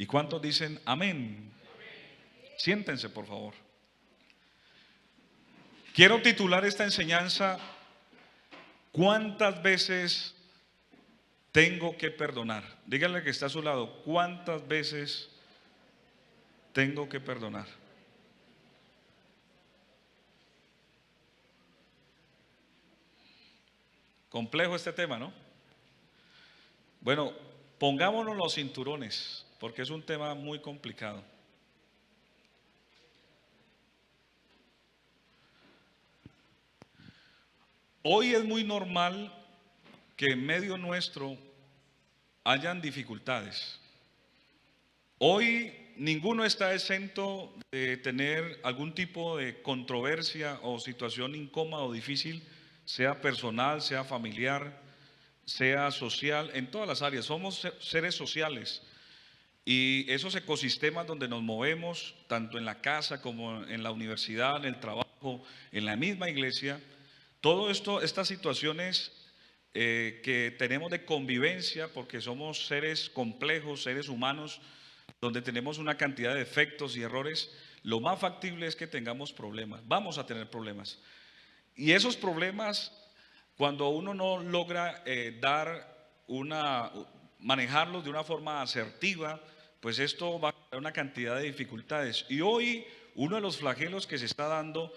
¿Y cuántos dicen amén? Siéntense, por favor. Quiero titular esta enseñanza: ¿cuántas veces tengo que perdonar? Dígale que está a su lado: ¿cuántas veces tengo que perdonar? Complejo este tema, ¿no? Bueno, pongámonos los cinturones, porque es un tema muy complicado. Hoy es muy normal que en medio nuestro hayan dificultades. Hoy ninguno está exento de tener algún tipo de controversia o situación incómoda o difícil, sea personal, sea familiar, sea social, en todas las áreas. Somos seres sociales y esos ecosistemas donde nos movemos, tanto en la casa como en la universidad, en el trabajo, en la misma iglesia, todo esto, estas situaciones que tenemos de convivencia, porque somos seres complejos, seres humanos, donde tenemos una cantidad de defectos y errores, lo más factible es que tengamos problemas. Vamos a tener problemas. Y esos problemas, cuando uno no logra manejarlos de una forma asertiva, pues esto va a crear una cantidad de dificultades. Y hoy uno de los flagelos que se está dando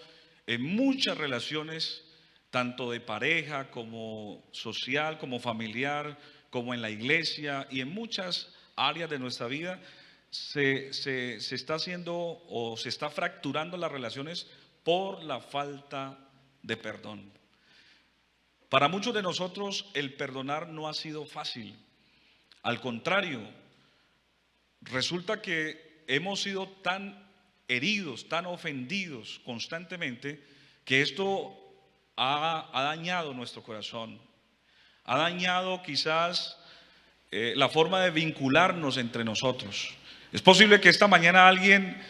en muchas relaciones, tanto de pareja como social, como familiar, como en la iglesia y en muchas áreas de nuestra vida, se está haciendo o se está fracturando las relaciones por la falta de perdón. Para muchos de nosotros el perdonar no ha sido fácil. Al contrario, resulta que hemos sido tan heridos, tan ofendidos constantemente, que esto ha dañado nuestro corazón, ha dañado quizás la forma de vincularnos entre nosotros. Es posible que esta mañana alguien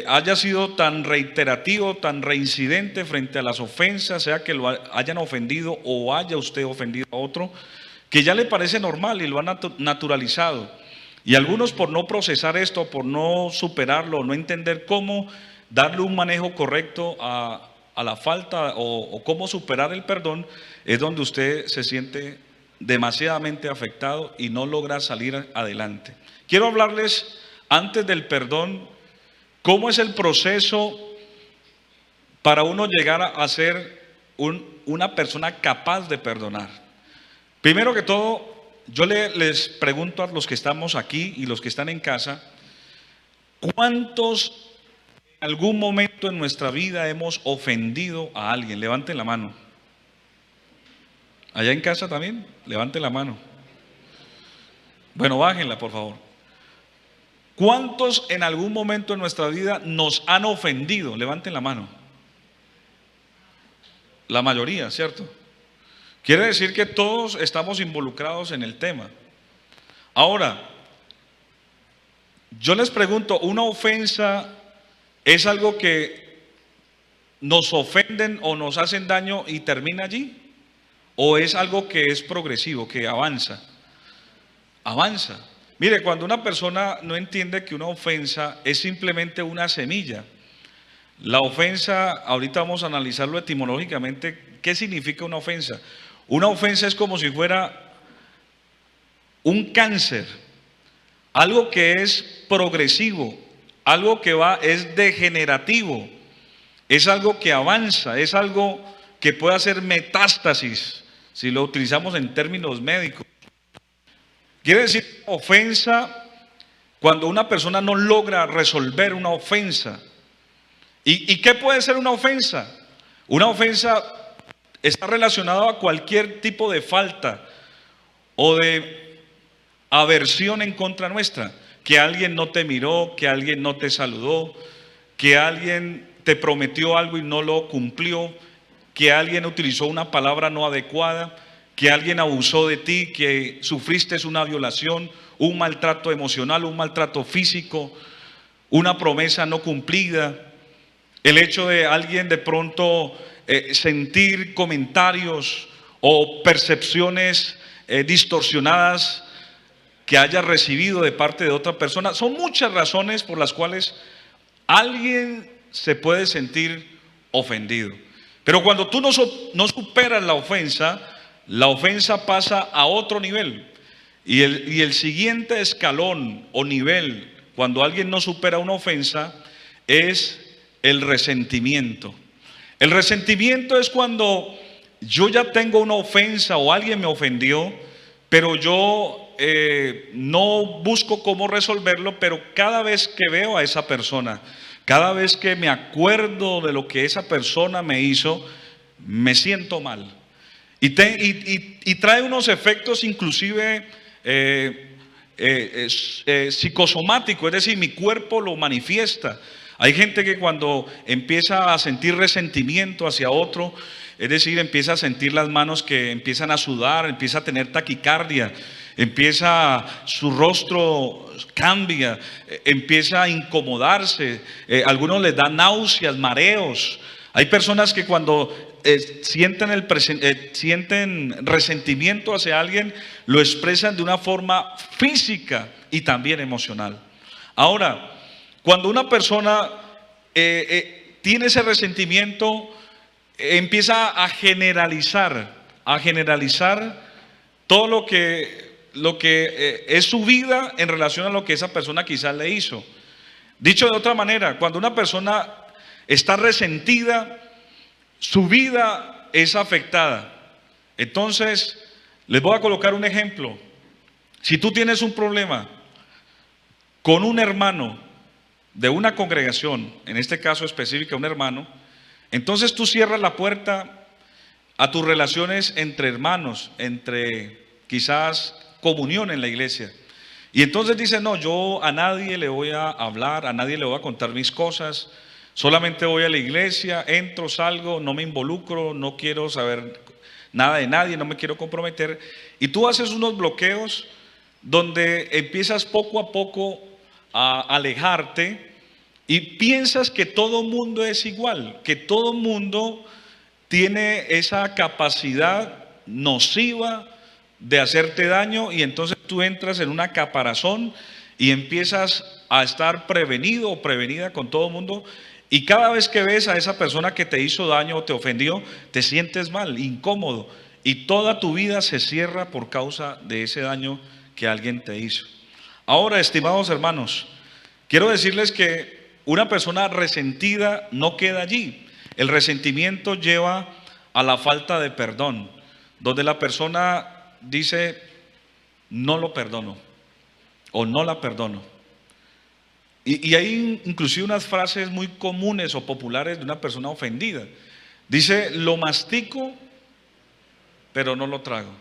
haya sido tan reiterativo, tan reincidente frente a las ofensas, sea que lo hayan ofendido o haya usted ofendido a otro, que ya le parece normal y lo han naturalizado. Y algunos, por no procesar esto, por no superarlo, no entender cómo darle un manejo correcto a la falta o cómo superar el perdón, es donde usted se siente demasiadamente afectado y no logra salir adelante. Quiero hablarles antes del perdón, cómo es el proceso para uno llegar a ser una persona capaz de perdonar. Primero que todo, yo les pregunto a los que estamos aquí y los que están en casa: ¿cuántos en algún momento en nuestra vida hemos ofendido a alguien? Levanten la mano. Allá en casa también, levanten la mano. Bueno, bájenla, por favor. ¿Cuántos en algún momento en nuestra vida nos han ofendido? Levanten la mano. La mayoría, ¿cierto? Quiere decir que todos estamos involucrados en el tema. Ahora, yo les pregunto, ¿una ofensa es algo que nos ofenden o nos hacen daño y termina allí? ¿O es algo que es progresivo, que avanza? Avanza. Mire, cuando una persona no entiende que una ofensa es simplemente una semilla, la ofensa, ahorita vamos a analizarlo etimológicamente, ¿qué significa una ofensa? Una ofensa es como si fuera un cáncer, algo que es progresivo, algo que es degenerativo, es algo que avanza, es algo que puede hacer metástasis, si lo utilizamos en términos médicos. Quiere decir ofensa cuando una persona no logra resolver una ofensa. ¿Y qué puede ser una ofensa? Una ofensa está relacionada a cualquier tipo de falta o de aversión en contra nuestra. Que alguien no te miró, que alguien no te saludó, que alguien te prometió algo y no lo cumplió, que alguien utilizó una palabra no adecuada, que alguien abusó de ti, que sufriste una violación, un maltrato emocional, un maltrato físico, una promesa no cumplida. El hecho de alguien de pronto sentir comentarios o percepciones distorsionadas que haya recibido de parte de otra persona. Son muchas razones por las cuales alguien se puede sentir ofendido. Pero cuando tú no superas la ofensa pasa a otro nivel. Y el siguiente escalón o nivel, cuando alguien no supera una ofensa, es el resentimiento. El resentimiento es cuando yo ya tengo una ofensa o alguien me ofendió, pero yo no busco cómo resolverlo, pero cada vez que veo a esa persona, cada vez que me acuerdo de lo que esa persona me hizo, me siento mal. Y trae unos efectos inclusive psicosomáticos, es decir, mi cuerpo lo manifiesta. Hay gente que cuando empieza a sentir resentimiento hacia otro, es decir, empieza a sentir las manos que empiezan a sudar, empieza a tener taquicardia, su rostro cambia, empieza a incomodarse, algunos les dan náuseas, mareos. Hay personas que cuando sienten resentimiento hacia alguien, lo expresan de una forma física y también emocional. Ahora, cuando una persona tiene ese resentimiento, empieza a generalizar todo lo que es su vida en relación a lo que esa persona quizás le hizo. Dicho de otra manera, cuando una persona está resentida, su vida es afectada. Entonces, les voy a colocar un ejemplo. Si tú tienes un problema con un hermano de una congregación, en este caso específico un hermano, entonces tú cierras la puerta a tus relaciones entre hermanos, entre quizás comunión en la iglesia. Y entonces dices, no, yo a nadie le voy a hablar, a nadie le voy a contar mis cosas, solamente voy a la iglesia, entro, salgo, no me involucro, no quiero saber nada de nadie, no me quiero comprometer. Y tú haces unos bloqueos donde empiezas poco a poco a alejarte y piensas que todo mundo es igual, que todo mundo tiene esa capacidad nociva de hacerte daño, y entonces tú entras en una caparazón y empiezas a estar prevenido o prevenida con todo mundo, y cada vez que ves a esa persona que te hizo daño o te ofendió, te sientes mal, incómodo, y toda tu vida se cierra por causa de ese daño que alguien te hizo. Ahora, estimados hermanos, quiero decirles que una persona resentida no queda allí. El resentimiento lleva a la falta de perdón, donde la persona dice, no lo perdono o no la perdono. Y hay inclusive unas frases muy comunes o populares de una persona ofendida. Dice, lo mastico, pero no lo trago.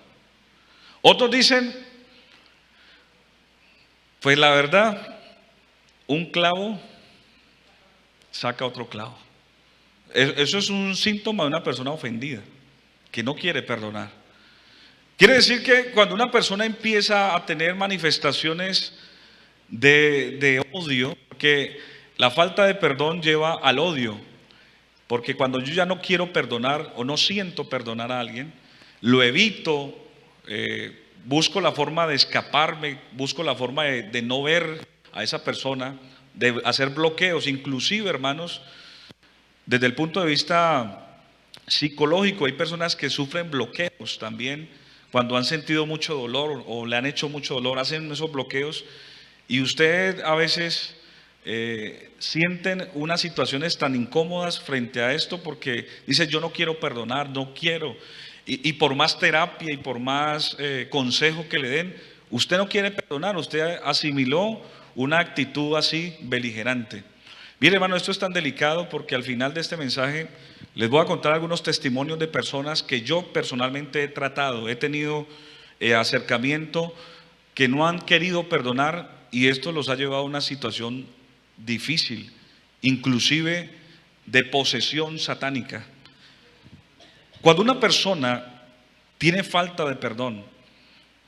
Otros dicen, pues la verdad, un clavo saca otro clavo. Eso es un síntoma de una persona ofendida, que no quiere perdonar. Quiere decir que cuando una persona empieza a tener manifestaciones de odio, porque la falta de perdón lleva al odio, porque cuando yo ya no quiero perdonar o no siento perdonar a alguien, lo evito, busco la forma de escaparme, busco la forma de no ver a esa persona, de hacer bloqueos, inclusive, hermanos, desde el punto de vista psicológico, hay personas que sufren bloqueos también cuando han sentido mucho dolor o le han hecho mucho dolor, hacen esos bloqueos, y usted a veces sienten unas situaciones tan incómodas frente a esto porque dice, yo no quiero perdonar, no quiero, y por más terapia y por más consejo que le den, usted no quiere perdonar, usted asimiló una actitud así beligerante. Mire, hermano, esto es tan delicado porque al final de este mensaje les voy a contar algunos testimonios de personas que yo personalmente he tratado, he tenido acercamiento, que no han querido perdonar, y esto los ha llevado a una situación difícil, inclusive de posesión satánica. Cuando una persona tiene falta de perdón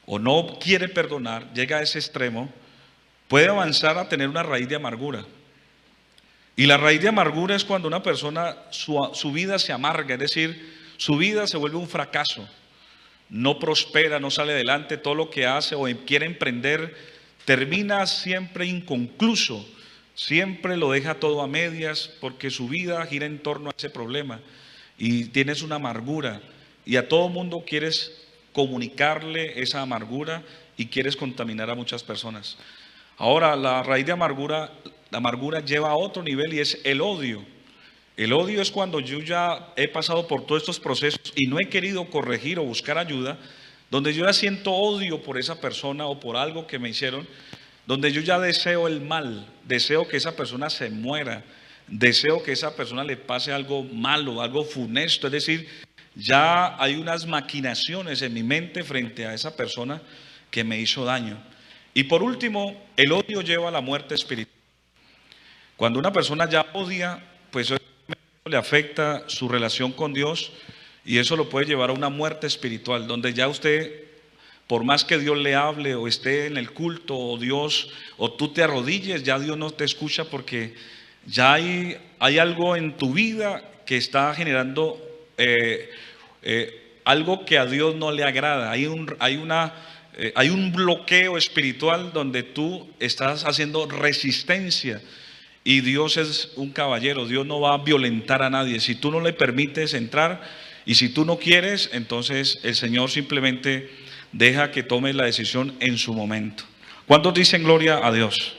o no quiere perdonar, llega a ese extremo, puede avanzar a tener una raíz de amargura. Y la raíz de amargura es cuando una persona, su vida se amarga, es decir, su vida se vuelve un fracaso. no prospera, no sale adelante, todo lo que hace o quiere emprender termina siempre inconcluso, siempre lo deja todo a medias porque su vida gira en torno a ese problema y tienes una amargura y a todo mundo quieres comunicarle esa amargura y quieres contaminar a muchas personas. Ahora, la raíz de amargura, la amargura lleva a otro nivel y es el odio. El odio es cuando yo ya he pasado por todos estos procesos y no he querido corregir o buscar ayuda, donde yo ya siento odio por esa persona o por algo que me hicieron, donde yo ya deseo el mal, deseo que esa persona se muera, deseo que esa persona le pase algo malo, algo funesto, es decir, ya hay unas maquinaciones en mi mente frente a esa persona que me hizo daño. Y por último, el odio lleva a la muerte espiritual. Cuando una persona ya odia, pues le afecta su relación con Dios y eso lo puede llevar a una muerte espiritual, donde ya usted, por más que Dios le hable o esté en el culto o Dios, o tú te arrodilles, ya Dios no te escucha porque ya hay algo en tu vida que está generando algo que a Dios no le agrada. Hay un bloqueo espiritual donde tú estás haciendo resistencia y Dios es un caballero, Dios no va a violentar a nadie. Si tú no le permites entrar y si tú no quieres, entonces el Señor simplemente deja que tome la decisión en su momento. ¿Cuántos dicen gloria a Dios?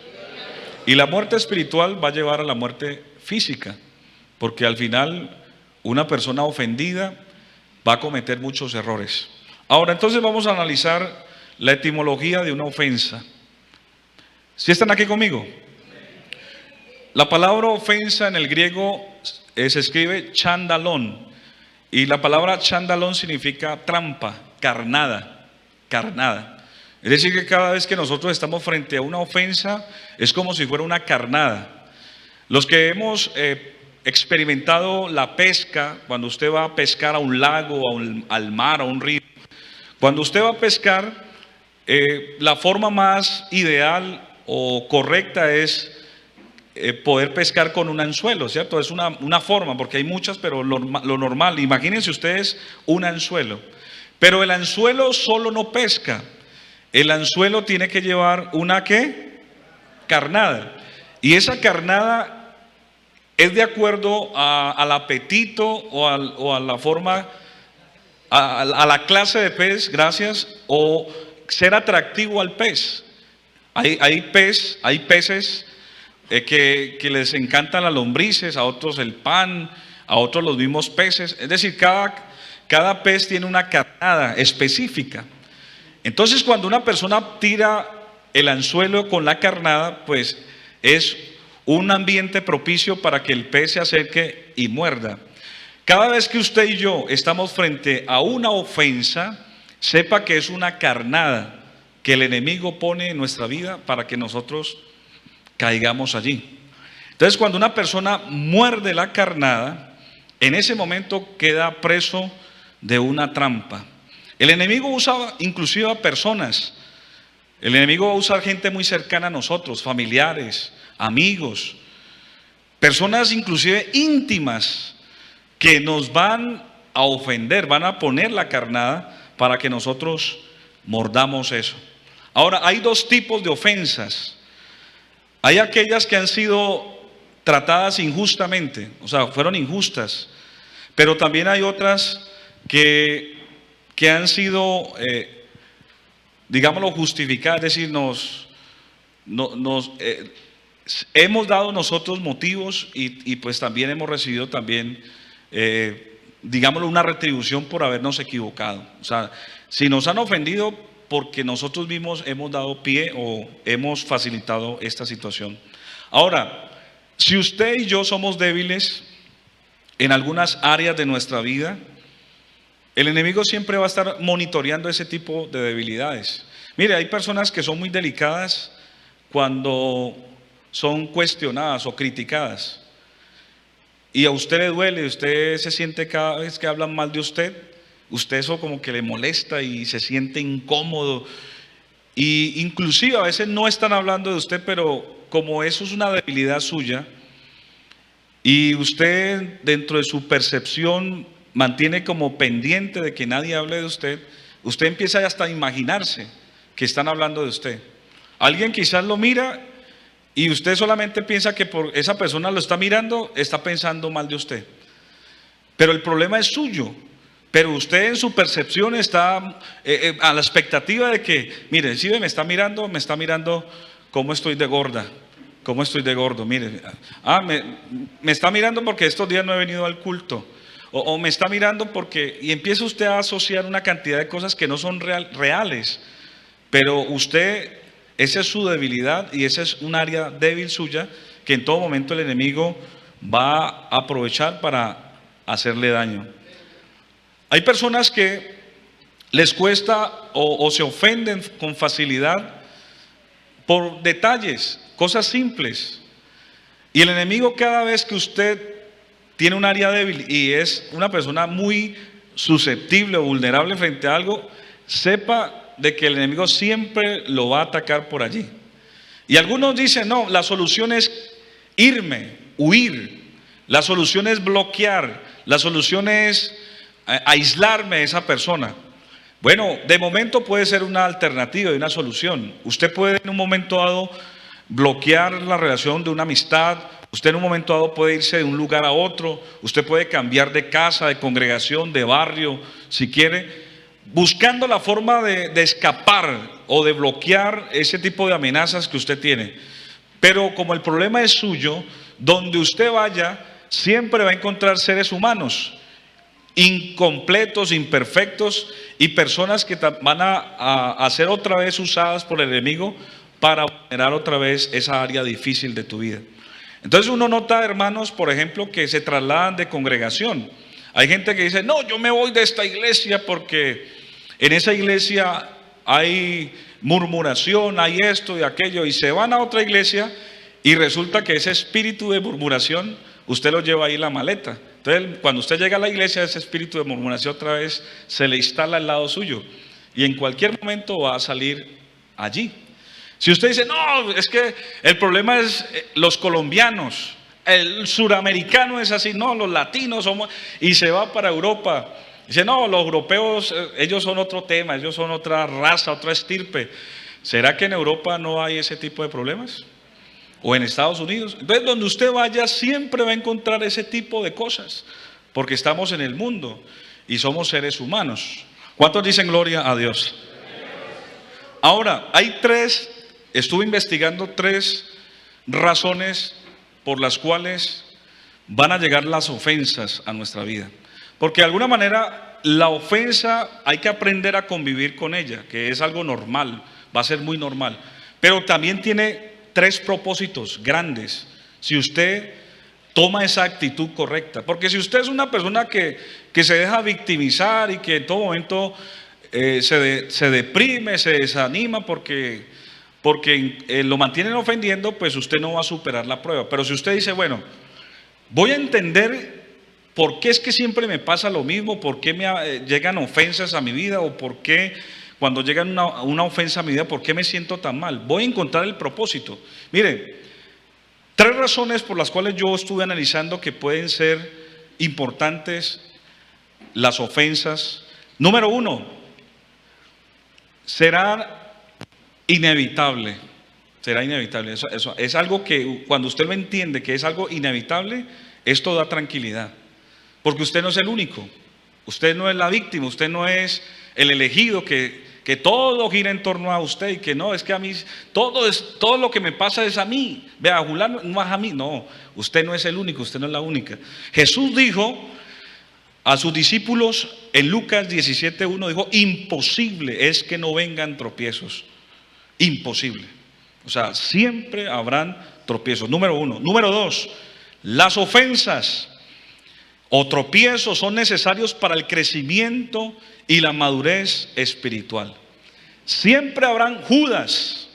Y la muerte espiritual va a llevar a la muerte física, porque al final una persona ofendida va a cometer muchos errores. Ahora, entonces vamos a analizar la etimología de una ofensa. ¿Sí están aquí conmigo? La palabra ofensa en el griego se escribe chandalón, y la palabra chandalón significa trampa, carnada, carnada. Es decir, que cada vez que nosotros estamos frente a una ofensa, es como si fuera una carnada. Los que hemos experimentado la pesca, cuando usted va a pescar a un lago, al mar, a un río, cuando usted va a pescar, la forma más ideal o correcta es poder pescar con un anzuelo, ¿cierto? Es una forma, porque hay muchas, pero lo normal, imagínense ustedes un anzuelo. Pero el anzuelo solo no pesca, el anzuelo tiene que llevar una ¿qué? Carnada. Y esa carnada es de acuerdo al apetito o a la forma, a la clase de pez, gracias, o ser atractivo al pez. Hay peces que les encantan las lombrices, a otros el pan, a otros los mismos peces. Es decir, cada pez tiene una carnada específica. Entonces, cuando una persona tira el anzuelo con la carnada, pues es un ambiente propicio para que el pez se acerque y muerda. Cada vez que usted y yo estamos frente a una ofensa, sepa que es una carnada que el enemigo pone en nuestra vida para que nosotros caigamos allí. Entonces, cuando una persona muerde la carnada, en ese momento queda preso de una trampa. El enemigo usa inclusive a personas. El enemigo va a usar gente muy cercana a nosotros, familiares, amigos, personas inclusive íntimas que nos van a ofender, van a poner la carnada para que nosotros mordamos eso. Ahora, hay dos tipos de ofensas. Hay aquellas que han sido tratadas injustamente, o sea, fueron injustas, pero también hay otras que han sido, digámoslo, justificadas, es decir, hemos dado nosotros motivos y pues también hemos recibido también, digámoslo, una retribución por habernos equivocado. O sea, si nos han ofendido porque nosotros mismos hemos dado pie o hemos facilitado esta situación. Ahora, si usted y yo somos débiles en algunas áreas de nuestra vida, el enemigo siempre va a estar monitoreando ese tipo de debilidades. Mire, hay personas que son muy delicadas cuando son cuestionadas o criticadas. Y a usted le duele, usted se siente cada vez que hablan mal de usted eso como que le molesta y se siente incómodo. Y inclusive a veces no están hablando de usted, pero como eso es una debilidad suya, y usted dentro de su percepción mantiene como pendiente de que nadie hable de usted, Usted empieza hasta a imaginarse que están hablando de usted. Alguien quizás lo mira y usted solamente piensa que por esa persona lo está mirando, está pensando mal de usted. Pero el problema es suyo. Pero usted en su percepción está a la expectativa de que, mire, si me está mirando cómo estoy de gorda, cómo estoy de gordo, mire. Me está mirando porque estos días no he venido al culto. O me está mirando porque, y empieza usted a asociar una cantidad de cosas que no son reales. Pero usted, esa es su debilidad y esa es un área débil suya que en todo momento el enemigo va a aprovechar para hacerle daño. Hay personas que les cuesta o se ofenden con facilidad por detalles, cosas simples. Y el enemigo, cada vez que usted tiene un área débil y es una persona muy susceptible o vulnerable frente a algo, sepa de que el enemigo siempre lo va a atacar por allí. Y algunos dicen, no, la solución es irme, huir. La solución es bloquear. La solución es aislarme de esa persona. Bueno, de momento puede ser una alternativa y una solución. Usted puede en un momento dado bloquear la relación de una amistad. Usted en un momento dado puede irse de un lugar a otro. Usted puede cambiar de casa, de congregación, de barrio, si quiere, buscando la forma de escapar o de bloquear ese tipo de amenazas que usted tiene. Pero como el problema es suyo, donde usted vaya, siempre va a encontrar seres humanos incompletos, imperfectos y personas que van a ser otra vez usadas por el enemigo para vulnerar otra vez esa área difícil de tu vida. Entonces uno nota, hermanos, por ejemplo, que se trasladan de congregación. Hay gente que dice, no, yo me voy de esta iglesia porque en esa iglesia hay murmuración, hay esto y aquello, y se van a otra iglesia y resulta que ese espíritu de murmuración usted lo lleva ahí en la maleta. Entonces, cuando usted llega a la iglesia, ese espíritu de murmuración otra vez se le instala al lado suyo y en cualquier momento va a salir allí. Si usted dice, no, es que el problema es los colombianos, el suramericano es así, no, los latinos somos, y se va para Europa. Dice, no, los europeos, ellos son otro tema, ellos son otra raza, otra estirpe. ¿Será que en Europa no hay ese tipo de problemas? ¿O en Estados Unidos? Entonces, donde usted vaya siempre va a encontrar ese tipo de cosas, porque estamos en el mundo y somos seres humanos. ¿Cuántos dicen gloria a Dios? Ahora, estuve investigando 3 razones por las cuales van a llegar las ofensas a nuestra vida. Porque de alguna manera la ofensa hay que aprender a convivir con ella, que es algo normal, va a ser muy normal. Pero también tiene 3 propósitos grandes si usted toma esa actitud correcta. Porque si usted es una persona que se deja victimizar y que en todo momento se deprime, se desanima porque lo mantienen ofendiendo, pues usted no va a superar la prueba. Pero si usted dice, bueno, voy a entender por qué es que siempre me pasa lo mismo, por qué me llegan ofensas a mi vida o por qué cuando llega una ofensa a mi vida, ¿por qué me siento tan mal? Voy a encontrar el propósito. Mire, 3 razones por las cuales yo estuve analizando que pueden ser importantes las ofensas. Número 1, será inevitable. Será inevitable. Eso es algo que cuando usted lo entiende que es algo inevitable, esto da tranquilidad. Porque usted no es el único. Usted no es la víctima, usted no es el elegido que todo gira en torno a usted y que no, es que a mí todo lo que me pasa es a mí. Vea, Julano no es a mí, no, usted no es el único, usted no es la única. Jesús dijo a sus discípulos en Lucas 17:1, dijo, imposible es que no vengan tropiezos, imposible. O sea, siempre habrán tropiezos, número 1. Número 2, las ofensas o tropiezos son necesarios para el crecimiento y la madurez espiritual. Siempre habrán Judas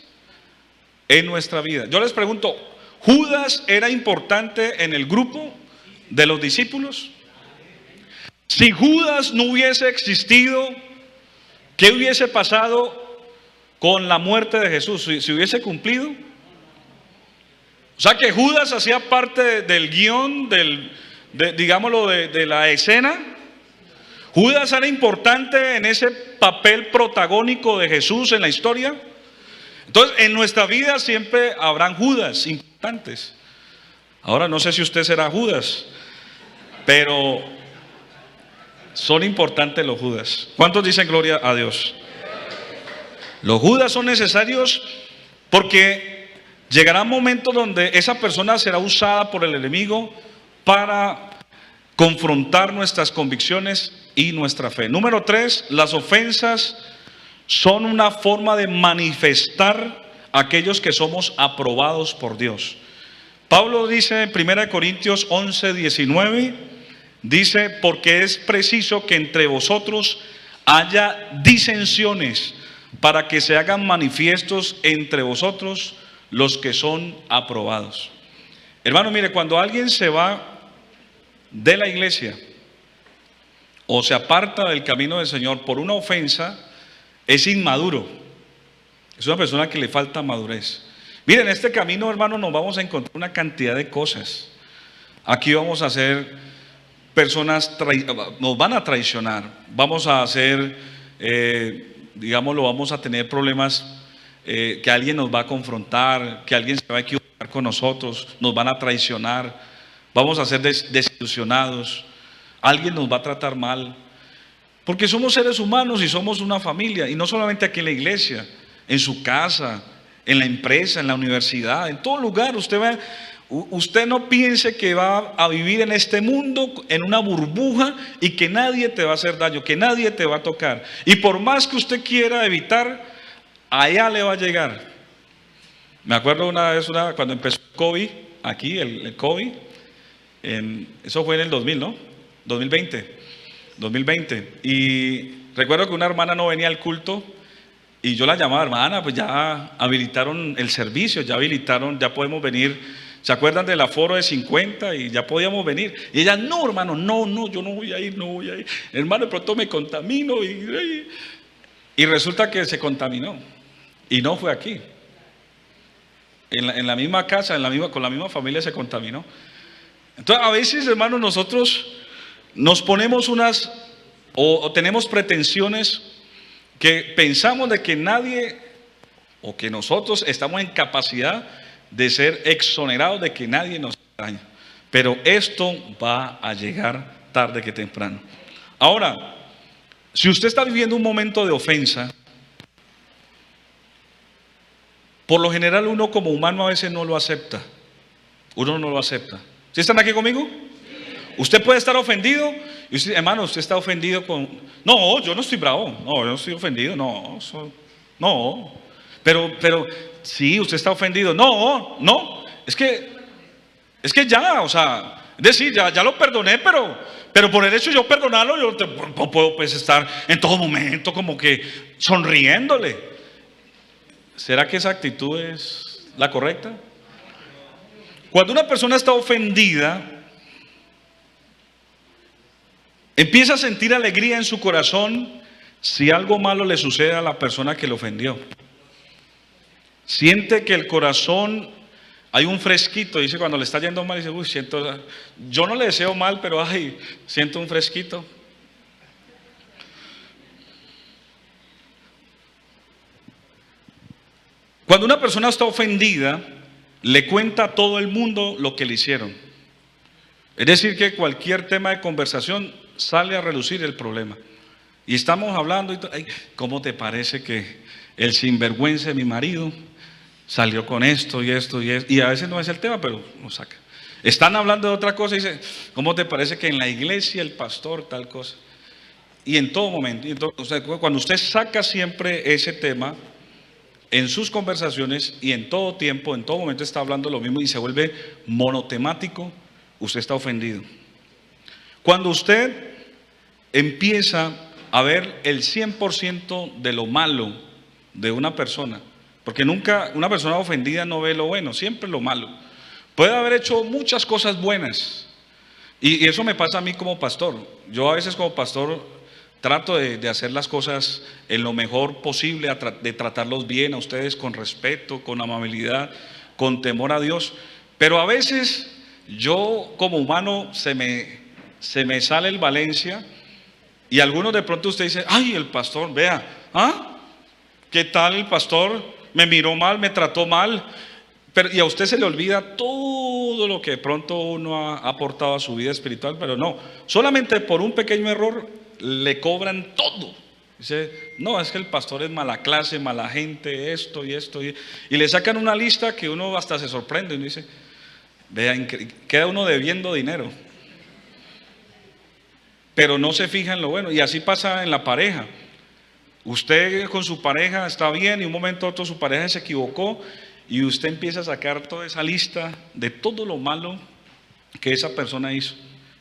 en nuestra vida. Yo les pregunto, ¿Judas era importante en el grupo de los discípulos? Si Judas no hubiese existido, ¿qué hubiese pasado con la muerte de Jesús? Si hubiese cumplido. O sea que Judas hacía parte del guión, digámoslo, de la escena. ¿Judas era importante en ese papel protagónico de Jesús en la historia? Entonces, en nuestra vida siempre habrán Judas importantes. Ahora no sé si usted será Judas, pero son importantes los Judas. ¿Cuántos dicen gloria a Dios? Los Judas son necesarios porque llegará un momento donde esa persona será usada por el enemigo para confrontar nuestras convicciones y nuestra fe. Número 3, las ofensas son una forma de manifestar a aquellos que somos aprobados por Dios. Pablo dice en 1 Corintios 11:19, dice: porque es preciso que entre vosotros haya disensiones, para que se hagan manifiestos entre vosotros los que son aprobados. Hermano, mire, cuando alguien se va de la iglesia o se aparta del camino del Señor por una ofensa, es inmaduro. Es una persona que le falta madurez. Miren, en este camino, hermano, nos vamos a encontrar una cantidad de cosas. Aquí vamos a ser personas, nos van a traicionar. Vamos a hacer, digámoslo, vamos a tener problemas, que alguien nos va a confrontar, que alguien se va a equivocar con nosotros, nos van a traicionar, vamos a ser desilusionados, alguien nos va a tratar mal. Porque somos seres humanos y somos una familia, y no solamente aquí en la iglesia, en su casa, en la empresa, en la universidad, en todo lugar. Usted no piense que va a vivir en este mundo en una burbuja y que nadie te va a hacer daño, que nadie te va a tocar. Y por más que usted quiera evitar, allá le va a llegar. Me acuerdo una vez, cuando empezó el COVID, aquí el COVID, eso fue en el 2000, ¿no? 2020. Y recuerdo que una hermana no venía al culto y yo la llamaba: hermana, pues ya habilitaron el servicio, ya podemos venir. ¿Se acuerdan del aforo de 50 y ya podíamos venir? Y ella: no, hermano, no, yo no voy a ir. Hermano, de pronto me contamino. Y resulta que se contaminó. Y no fue aquí. En la misma casa, con la misma familia se contaminó. Entonces, a veces, hermanos, nosotros nos ponemos o tenemos pretensiones que pensamos de que nadie, o que nosotros estamos en capacidad de ser exonerados de que nadie nos dañe. Pero esto va a llegar tarde que temprano. Ahora, si usted está viviendo un momento de ofensa, por lo general uno como humano a veces no lo acepta. Uno no lo acepta. ¿Sí están aquí conmigo? Usted puede estar ofendido y usted, hermano, usted está ofendido con... No, yo no estoy bravo. No, yo no estoy ofendido. No. Pero sí, usted está ofendido. No. Es que ya, o sea, es decir, ya lo perdoné, pero por el hecho de yo perdonarlo, yo no puedo pues estar en todo momento como que sonriéndole. ¿Será que esa actitud es la correcta? Cuando una persona está ofendida, empieza a sentir alegría en su corazón si algo malo le sucede a la persona que le ofendió. Siente que el corazón, hay un fresquito, dice cuando le está yendo mal, dice: uy, yo no le deseo mal, pero siento un fresquito. Cuando una persona está ofendida, le cuenta a todo el mundo lo que le hicieron. Es decir, que cualquier tema de conversación sale a relucir el problema. Y estamos hablando y ¿cómo te parece que el sinvergüenza de mi marido salió con esto y esto y esto? Y a veces no es el tema, pero lo saca. Están hablando de otra cosa y dice: ¿cómo te parece que en la iglesia el pastor tal cosa? Y en todo momento. Entonces, cuando usted saca siempre ese tema en sus conversaciones y en todo tiempo, en todo momento está hablando lo mismo y se vuelve monotemático, usted está ofendido. Cuando usted empieza a ver el 100% de lo malo de una persona, porque nunca una persona ofendida no ve lo bueno, siempre lo malo. Puede haber hecho muchas cosas buenas, y eso me pasa a mí como pastor. Yo a veces como pastor trato de hacer las cosas en lo mejor posible, de tratarlos bien a ustedes con respeto, con amabilidad, con temor a Dios. Pero a veces yo como humano se me sale el Valencia Y algunos de pronto usted dice, ay, el pastor, vea, ¿ah? ¿Qué tal el pastor? Me miró mal, me trató mal. Pero, y a usted se le olvida todo lo que de pronto uno ha aportado a su vida espiritual, pero no, solamente por un pequeño error le cobran todo. Dice, no, es que el pastor es mala clase, mala gente, esto y esto. Y le sacan una lista que uno hasta se sorprende y uno dice, vean, queda uno debiendo dinero. Pero no se fija en lo bueno. Y así pasa en la pareja. Usted con su pareja está bien y un momento a otro su pareja se equivocó y usted empieza a sacar toda esa lista de todo lo malo que esa persona hizo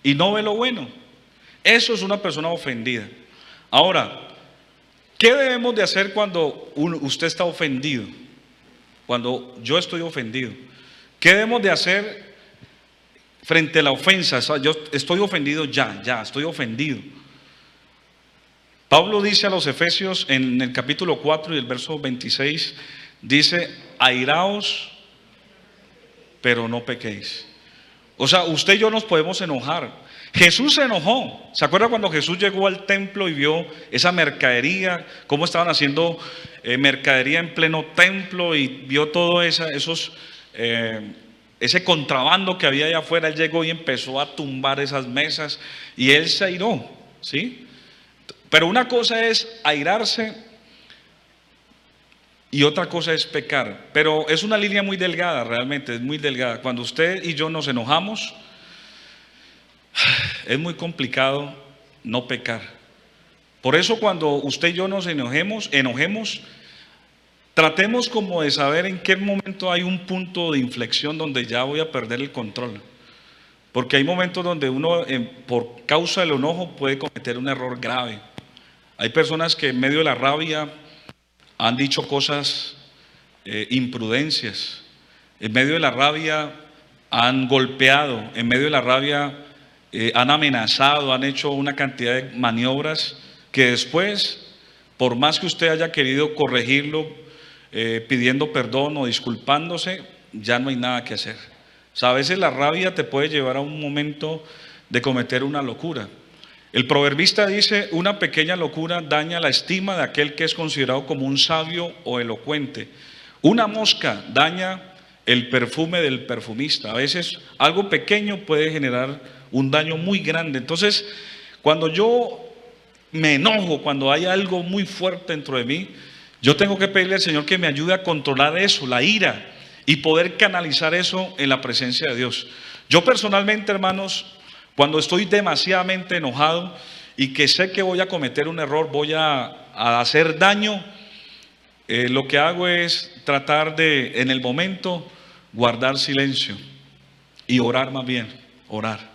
y no ve lo bueno. Eso es una persona ofendida. Ahora, ¿qué debemos de hacer cuando usted está ofendido? Cuando yo estoy ofendido. ¿Qué debemos de hacer frente a la ofensa? O sea, yo estoy ofendido ya estoy ofendido. Pablo dice a los Efesios en el capítulo 4 y el verso 26, dice, airaos, pero no pequéis. O sea, usted y yo nos podemos enojar. Jesús se enojó. ¿Se acuerda cuando Jesús llegó al templo y vio esa mercadería, cómo estaban haciendo mercadería en pleno templo y vio todo ese contrabando que había allá afuera? Él llegó y empezó a tumbar esas mesas y él se airó, ¿sí? Pero una cosa es airarse y otra cosa es pecar. Pero es una línea muy delgada, realmente, es muy delgada. Cuando usted y yo nos enojamos, es muy complicado no pecar. Por eso cuando usted y yo nos enojemos, tratemos como de saber en qué momento hay un punto de inflexión donde ya voy a perder el control. Porque hay momentos donde uno, por causa del enojo, puede cometer un error grave. Hay personas que en medio de la rabia han dicho cosas, imprudencias. En medio de la rabia han golpeado. En medio de la rabia han amenazado, han hecho una cantidad de maniobras que después, por más que usted haya querido corregirlo, pidiendo perdón o disculpándose, ya no hay nada que hacer. O sea, a veces la rabia te puede llevar a un momento de cometer una locura. El proverbista dice, una pequeña locura daña la estima de aquel que es considerado como un sabio o elocuente. Una mosca daña el perfume del perfumista. A veces algo pequeño puede generar un daño muy grande. Entonces, cuando yo me enojo, cuando hay algo muy fuerte dentro de mí, yo tengo que pedirle al Señor que me ayude a controlar eso, la ira, y poder canalizar eso en la presencia de Dios. Yo personalmente, hermanos, cuando estoy demasiadamente enojado y que sé que voy a cometer un error, voy a hacer daño, lo que hago es tratar de, en el momento, guardar silencio y orar más bien, orar.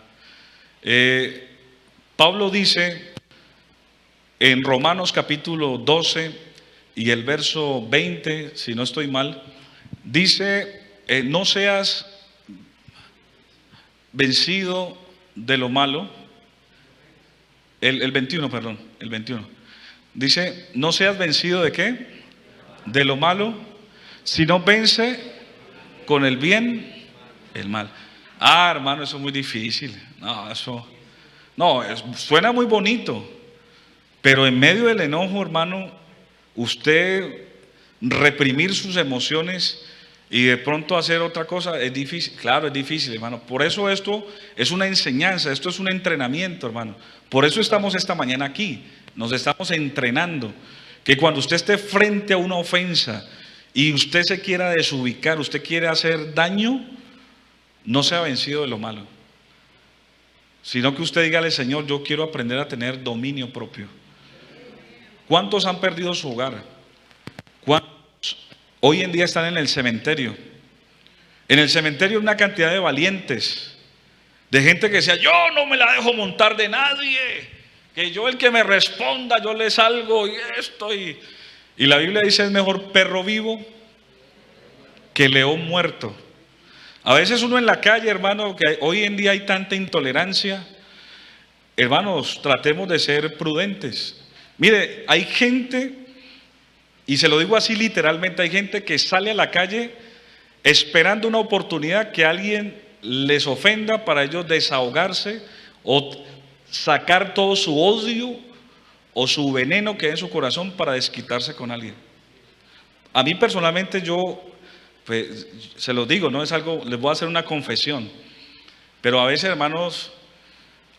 Pablo dice en Romanos capítulo 12 y el verso 20, si no estoy mal, dice, no seas vencido de lo malo. El 21, perdón, el 21. Dice, no seas vencido de qué, de lo malo, sino vence con el bien el mal. Ah, hermano, eso es muy difícil. Suena muy bonito, pero en medio del enojo, hermano, usted reprimir sus emociones y de pronto hacer otra cosa es difícil. Claro, es difícil, hermano. Por eso esto es una enseñanza, esto es un entrenamiento, hermano. Por eso estamos esta mañana aquí, nos estamos entrenando. Que cuando usted esté frente a una ofensa y usted se quiera desubicar, usted quiere hacer daño, no sea vencido de lo malo, sino que usted dígale, Señor, yo quiero aprender a tener dominio propio. ¿Cuántos han perdido su hogar? ¿Cuántos hoy en día están en el cementerio? En el cementerio hay una cantidad de valientes, de gente que decía, yo no me la dejo montar de nadie, que yo el que me responda, yo le salgo y esto. Y la Biblia dice, es mejor perro vivo que león muerto. A veces uno en la calle, hermano, que hoy en día hay tanta intolerancia, hermanos, tratemos de ser prudentes. Mire, hay gente, y se lo digo así literalmente, hay gente que sale a la calle esperando una oportunidad que alguien les ofenda para ellos desahogarse o sacar todo su odio o su veneno que hay en su corazón para desquitarse con alguien. A mí personalmente pues, se los digo, no es algo, les voy a hacer una confesión, pero a veces, hermanos,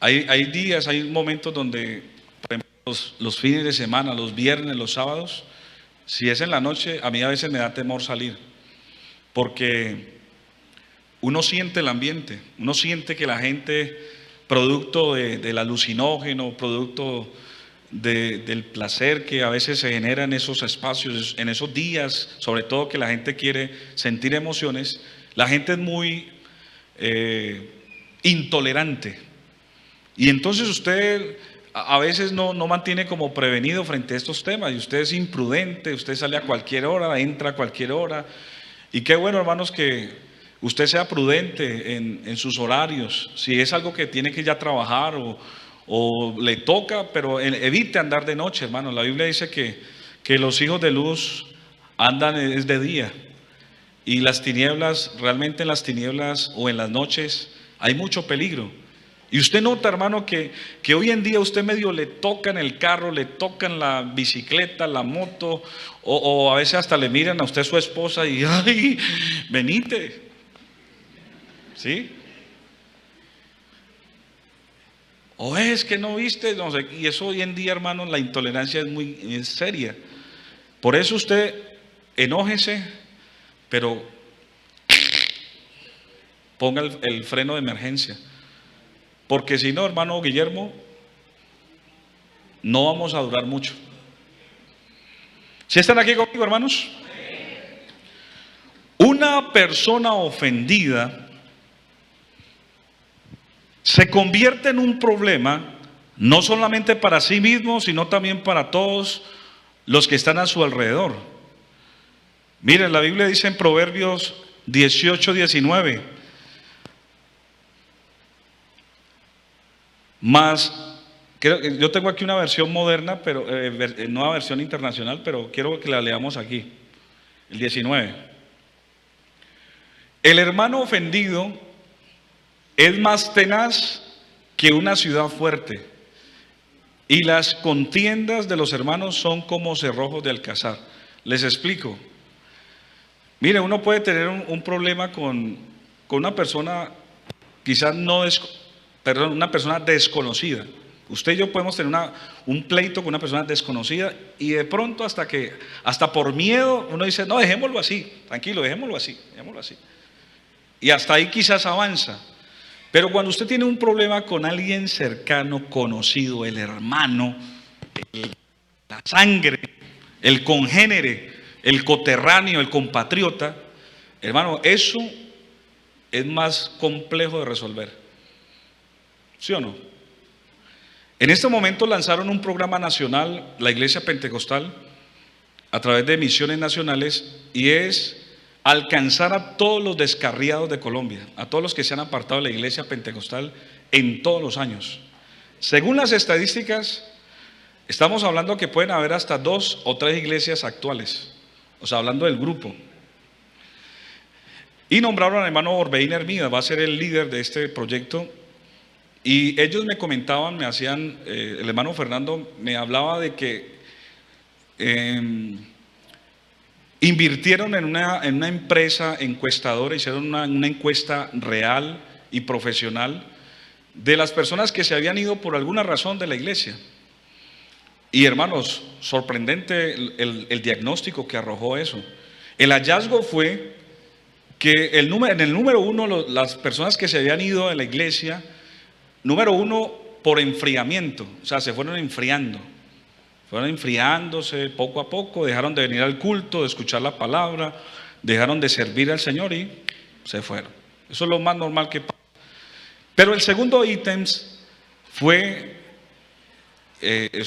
hay días, hay momentos donde, por ejemplo, los fines de semana, los viernes, los sábados, si es en la noche, a mí a veces me da temor salir, porque uno siente el ambiente, uno siente que la gente, producto del alucinógeno, producto del placer que a veces se genera en esos espacios, en esos días, sobre todo que la gente quiere sentir emociones, la gente es muy intolerante. Y entonces usted a veces no mantiene como prevenido frente a estos temas, y usted es imprudente, usted sale a cualquier hora, entra a cualquier hora. Y qué bueno, hermanos, que usted sea prudente en sus horarios. Si es algo que tiene que ya trabajar o le toca, pero evite andar de noche, hermano. La Biblia dice que los hijos de luz andan es de día. Y las tinieblas, realmente en las tinieblas o en las noches hay mucho peligro. Y usted nota, hermano, que hoy en día usted medio le tocan el carro, le tocan la bicicleta, la moto, o a veces hasta le miran a usted, su esposa, y ¡ay, venite! ¿Sí? O es que no viste, no sé. Y eso hoy en día, hermano, la intolerancia es seria. Por eso usted enójese, pero ponga el freno de emergencia. Porque si no, hermano Guillermo, no vamos a durar mucho. ¿Sí están aquí conmigo, hermanos? Una persona ofendida se convierte en un problema, no solamente para sí mismo, sino también para todos los que están a su alrededor. Miren, la Biblia dice en Proverbios 18:19, yo tengo aquí una versión moderna, pero nueva versión internacional, pero quiero que la leamos aquí, el 19. El hermano ofendido es más tenaz que una ciudad fuerte, y las contiendas de los hermanos son como cerrojos de alcázar. Les explico. Mire, uno puede tener un problema con una persona, quizás una persona desconocida. Usted y yo podemos tener un pleito con una persona desconocida, y de pronto hasta por miedo uno dice, no, dejémoslo así, tranquilo, dejémoslo así. Y hasta ahí quizás avanza. Pero cuando usted tiene un problema con alguien cercano, conocido, el hermano, la sangre, el congénere, el coterráneo, el compatriota, hermano, eso es más complejo de resolver. ¿Sí o no? En este momento lanzaron un programa nacional, la Iglesia Pentecostal, a través de misiones nacionales, y es alcanzar a todos los descarriados de Colombia, a todos los que se han apartado de la Iglesia Pentecostal en todos los años. Según las estadísticas, estamos hablando que pueden haber hasta 2 o 3 iglesias actuales, o sea, hablando del grupo. Y nombraron al hermano Orbelín Hermida, va a ser el líder de este proyecto. Y ellos me comentaban, el hermano Fernando me hablaba de que invirtieron en una empresa encuestadora, hicieron una encuesta real y profesional de las personas que se habían ido por alguna razón de la iglesia. Y hermanos, sorprendente el diagnóstico que arrojó eso. El hallazgo fue que en el número 1, las personas que se habían ido de la iglesia, número 1, por enfriamiento, o sea, se fueron enfriando. Fueron enfriándose poco a poco, dejaron de venir al culto, de escuchar la palabra, dejaron de servir al Señor y se fueron. Eso es lo más normal que pasa. Pero el segundo ítem es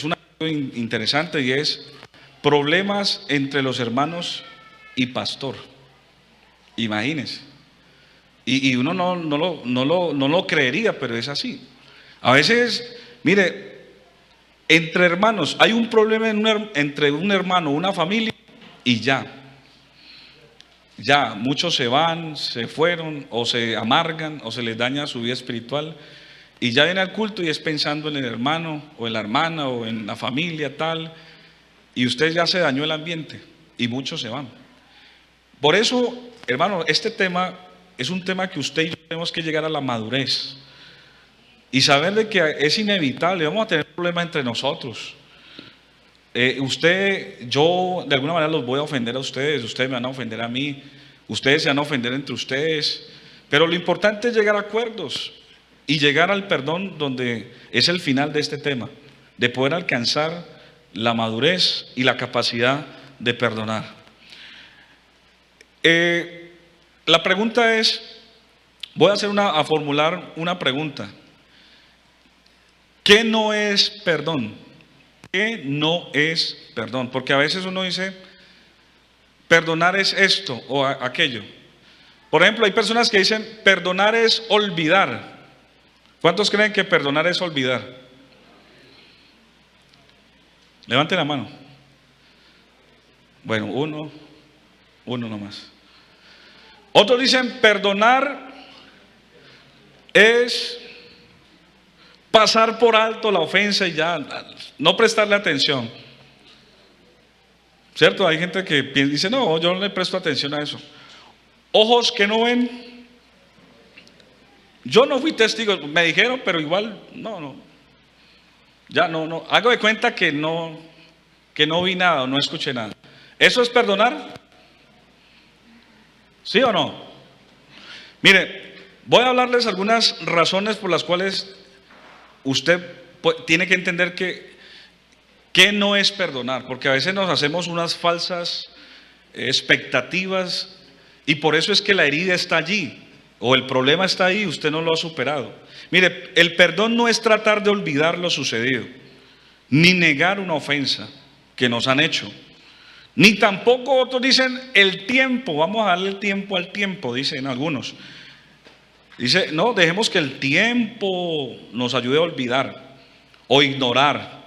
una cosa interesante, y es problemas entre los hermanos y pastor. Imagínense. Y uno no lo creería, pero es así. A veces, mire, entre hermanos hay un problema entre un hermano, una familia, y ya muchos se van, se fueron, o se amargan, o se les daña su vida espiritual. y ya viene al culto y es pensando en el hermano o en la hermana o en la familia tal, y usted ya se dañó el ambiente y muchos se van. Por eso, hermano, este tema es un tema que usted y yo tenemos que llegar a la madurez y saber de que es inevitable, vamos a tener problemas entre nosotros. Yo de alguna manera los voy a ofender a ustedes me van a ofender a mí, ustedes se van a ofender entre ustedes, pero lo importante es llegar a acuerdos y llegar al perdón, donde es el final de este tema, de poder alcanzar la madurez y la capacidad de perdonar. La pregunta es, voy a formular una pregunta. ¿Qué no es perdón? ¿Qué no es perdón? Porque a veces uno dice, perdonar es esto o aquello. Por ejemplo, hay personas que dicen, perdonar es olvidar. ¿Cuántos creen que perdonar es olvidar? Levanten la mano. Bueno, uno nomás. Otros dicen, perdonar es pasar por alto la ofensa y ya, no prestarle atención. ¿Cierto? Hay gente que dice, no, yo no le presto atención a eso. Ojos que no ven. Yo no fui testigo, me dijeron, pero igual, no. Ya no. Hago de cuenta que no vi nada, no escuché nada. ¿Eso es perdonar? ¿Sí o no? Mire, voy a hablarles algunas razones por las cuales usted tiene que entender que no es perdonar, porque a veces nos hacemos unas falsas expectativas y por eso es que la herida está allí o el problema está ahí, usted no lo ha superado. Mire, el perdón no es tratar de olvidar lo sucedido, ni negar una ofensa que nos han hecho, ni tampoco otros dicen el tiempo, vamos a darle el tiempo al tiempo, dicen algunos. Dice, no, dejemos que el tiempo nos ayude a olvidar o ignorar.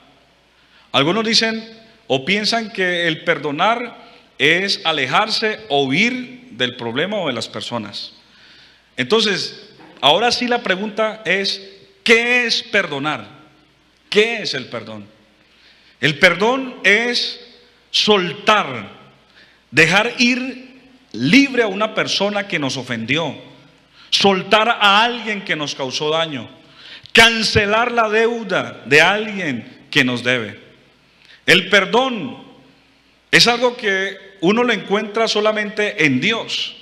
Algunos dicen o piensan que el perdonar es alejarse o huir del problema o de las personas. Entonces, ahora sí la pregunta es, ¿qué es perdonar? ¿Qué es el perdón? El perdón es soltar, dejar ir libre a una persona que nos ofendió, soltar a alguien que nos causó daño, cancelar la deuda de alguien que nos debe. El perdón es algo que uno lo encuentra solamente en Dios,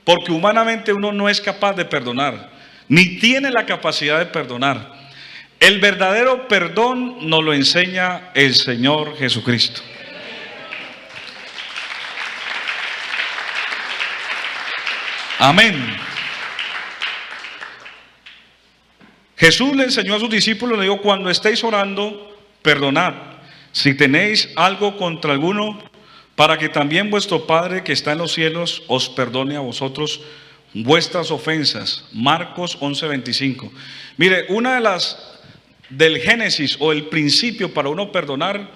porque humanamente uno no es capaz de perdonar, ni tiene la capacidad de perdonar. El verdadero perdón nos lo enseña el Señor Jesucristo. Amén. Jesús le enseñó a sus discípulos, le dijo, cuando estéis orando, perdonad si tenéis algo contra alguno, para que también vuestro Padre que está en los cielos os perdone a vosotros vuestras ofensas. Marcos 11:25. Mire, una de las del Génesis o el principio para uno perdonar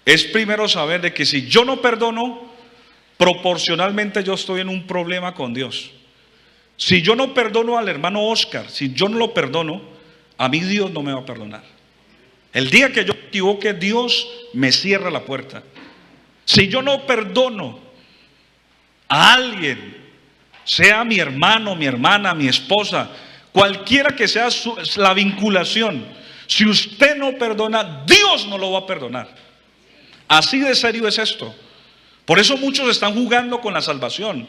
es primero saber de que si yo no perdono, proporcionalmente yo estoy en un problema con Dios. Si yo no perdono al hermano Oscar, si yo no lo perdono, a mí Dios no me va a perdonar. El día que yo me equivoque, Dios me cierra la puerta. Si yo no perdono a alguien, sea mi hermano, mi hermana, mi esposa, cualquiera que sea la vinculación, si usted no perdona, Dios no lo va a perdonar. Así de serio es esto. Por eso muchos están jugando con la salvación.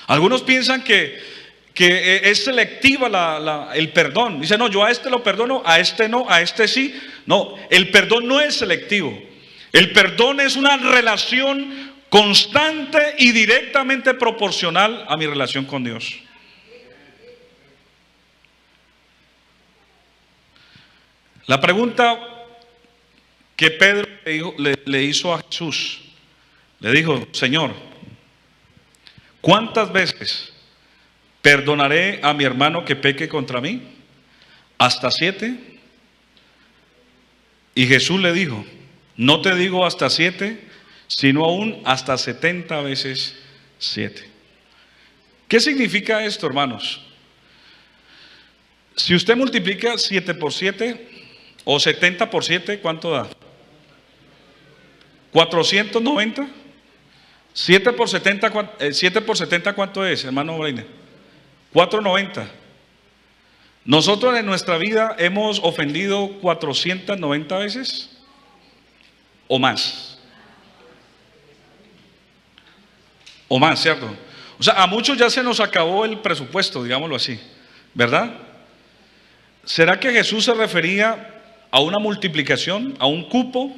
Algunos piensan que es selectiva el perdón. Dice, no, yo a este lo perdono, a este no, a este sí. No, el perdón no es selectivo. El perdón es una relación constante y directamente proporcional a mi relación con Dios. La pregunta que Pedro le hizo a Jesús, le dijo, Señor, ¿cuántas veces perdonaré a mi hermano que peque contra mí? ¿Hasta 7? Y Jesús le dijo, no te digo hasta 7, sino aún hasta 70 veces 7. ¿Qué significa esto, hermanos? Si usted multiplica 7 por 7 o 70 por 7, ¿cuánto da? 490. 7 por 70, 7 por 70, ¿cuánto es, hermano Breiner? 490. Nosotros en nuestra vida hemos ofendido 490 veces o más. O más, ¿cierto? O sea, a muchos ya se nos acabó el presupuesto, digámoslo así, ¿verdad? ¿Será que Jesús se refería a una multiplicación, a un cupo?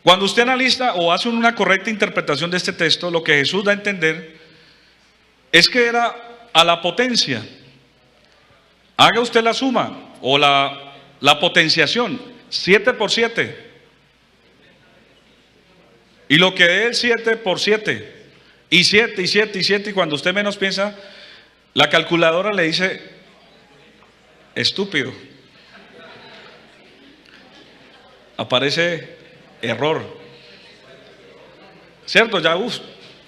Cuando usted analiza o hace una correcta interpretación de este texto, lo que Jesús da a entender es que era a la potencia. Haga usted la suma o la potenciación, 7 por 7. Y lo que es 7 por 7, y 7, y 7, y 7, y cuando usted menos piensa, la calculadora le dice, estúpido. Aparece error. ¿Cierto? Ya,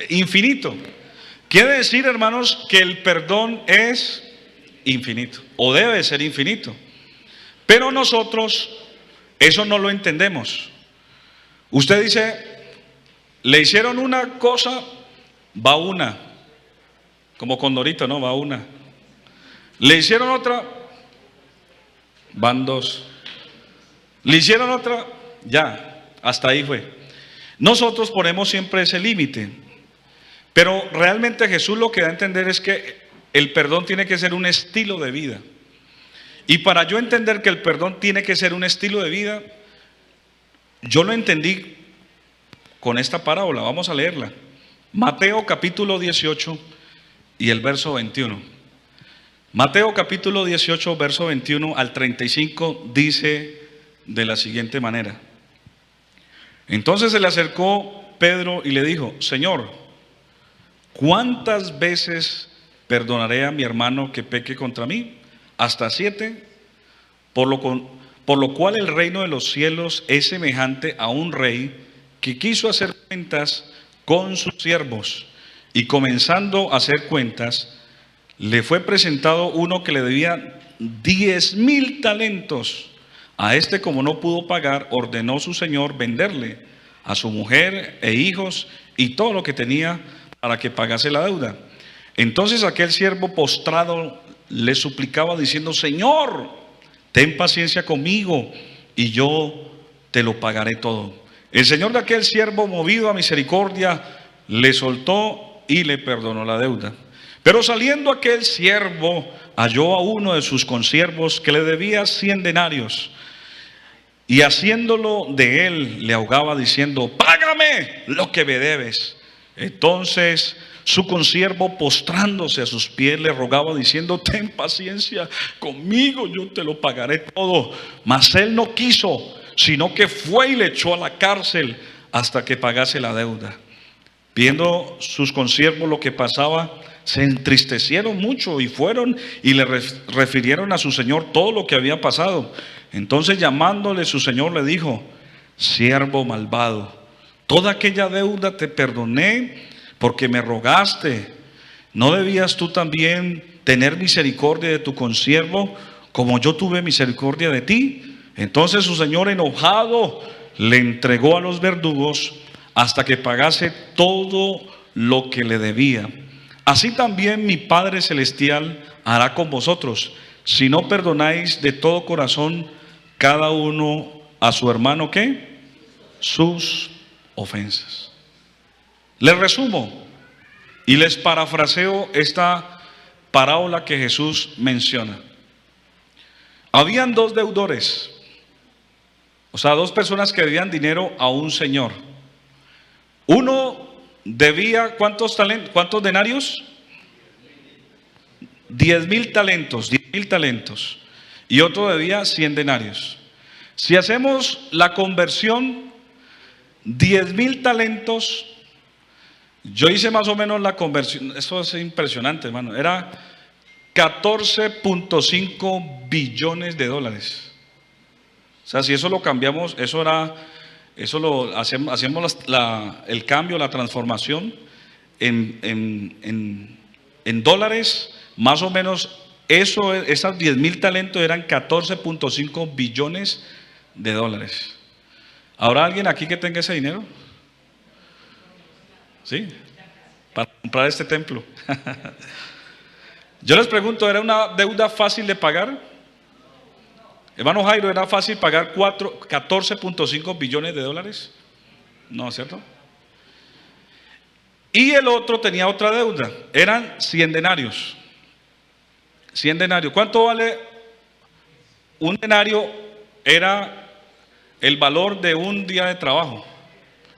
infinito. Quiere decir, hermanos, que el perdón es infinito, o debe ser infinito. Pero nosotros eso no lo entendemos. Usted dice, le hicieron una cosa, va una. Como Condorito, ¿no? Va una. Le hicieron otra, van dos. Le hicieron otra, ya, hasta ahí fue. Nosotros ponemos siempre ese límite. Pero realmente Jesús lo que da a entender es que el perdón tiene que ser un estilo de vida. Y para yo entender que el perdón tiene que ser un estilo de vida, yo lo entendí con esta parábola. Vamos a leerla. Mateo capítulo 18 y el verso 21. Mateo capítulo 18, verso 21 al 35 dice de la siguiente manera. Entonces se le acercó Pedro y le dijo, Señor, ¿cuántas veces perdonaré a mi hermano que peque contra mí? ¿Hasta 7? Por lo cual el reino de los cielos es semejante a un rey que quiso hacer cuentas con sus siervos, y comenzando a hacer cuentas, le fue presentado uno que le debía 10,000 talentos. A este, como no pudo pagar, ordenó su señor venderle a su mujer e hijos y todo lo que tenía para que pagase la deuda. Entonces aquel siervo postrado le suplicaba diciendo, Señor, ten paciencia conmigo y yo te lo pagaré todo. El señor de aquel siervo, movido a misericordia, le soltó y le perdonó la deuda. Pero saliendo aquel siervo, halló a uno de sus consiervos que le debía 100 denarios. Y haciéndolo de él, le ahogaba diciendo, págame lo que me debes. Entonces su consiervo, postrándose a sus pies, le rogaba diciendo, ten paciencia conmigo, yo te lo pagaré todo. Mas él no quiso, sino que fue y le echó a la cárcel hasta que pagase la deuda. Viendo sus consiervos lo que pasaba, se entristecieron mucho y fueron y le refirieron a su señor todo lo que había pasado. Entonces llamándole su señor le dijo, siervo malvado, toda aquella deuda te perdoné porque me rogaste. ¿No debías tú también tener misericordia de tu consiervo como yo tuve misericordia de ti? Entonces su señor, enojado, le entregó a los verdugos hasta que pagase todo lo que le debía. Así también mi Padre Celestial hará con vosotros, si no perdonáis de todo corazón cada uno a su hermano, ¿qué? Sus ofensas. Les resumo y les parafraseo esta parábola que Jesús menciona. Habían dos deudores, o sea, dos personas que debían dinero a un señor. Uno debía, ¿cuántos denarios? 10,000 talentos, 10,000 talentos. Y otro debía 100 denarios. Si hacemos la conversión, 10,000 talentos, yo hice más o menos la conversión, eso es impresionante, hermano, era 14.5 billones de dólares. O sea, si eso lo cambiamos, eso lo hacemos el cambio, la transformación en dólares, más o menos esas 10.000 talentos eran 14.5 billones de dólares. ¿Habrá alguien aquí que tenga ese dinero? ¿Sí? Para comprar este templo. Yo les pregunto, ¿era una deuda fácil de pagar? Hermano Jairo, ¿era fácil pagar 14.5 billones de dólares? No, ¿cierto? Y el otro tenía otra deuda, eran 100 denarios. 100 denarios. ¿Cuánto vale un denario? Era el valor de un día de trabajo.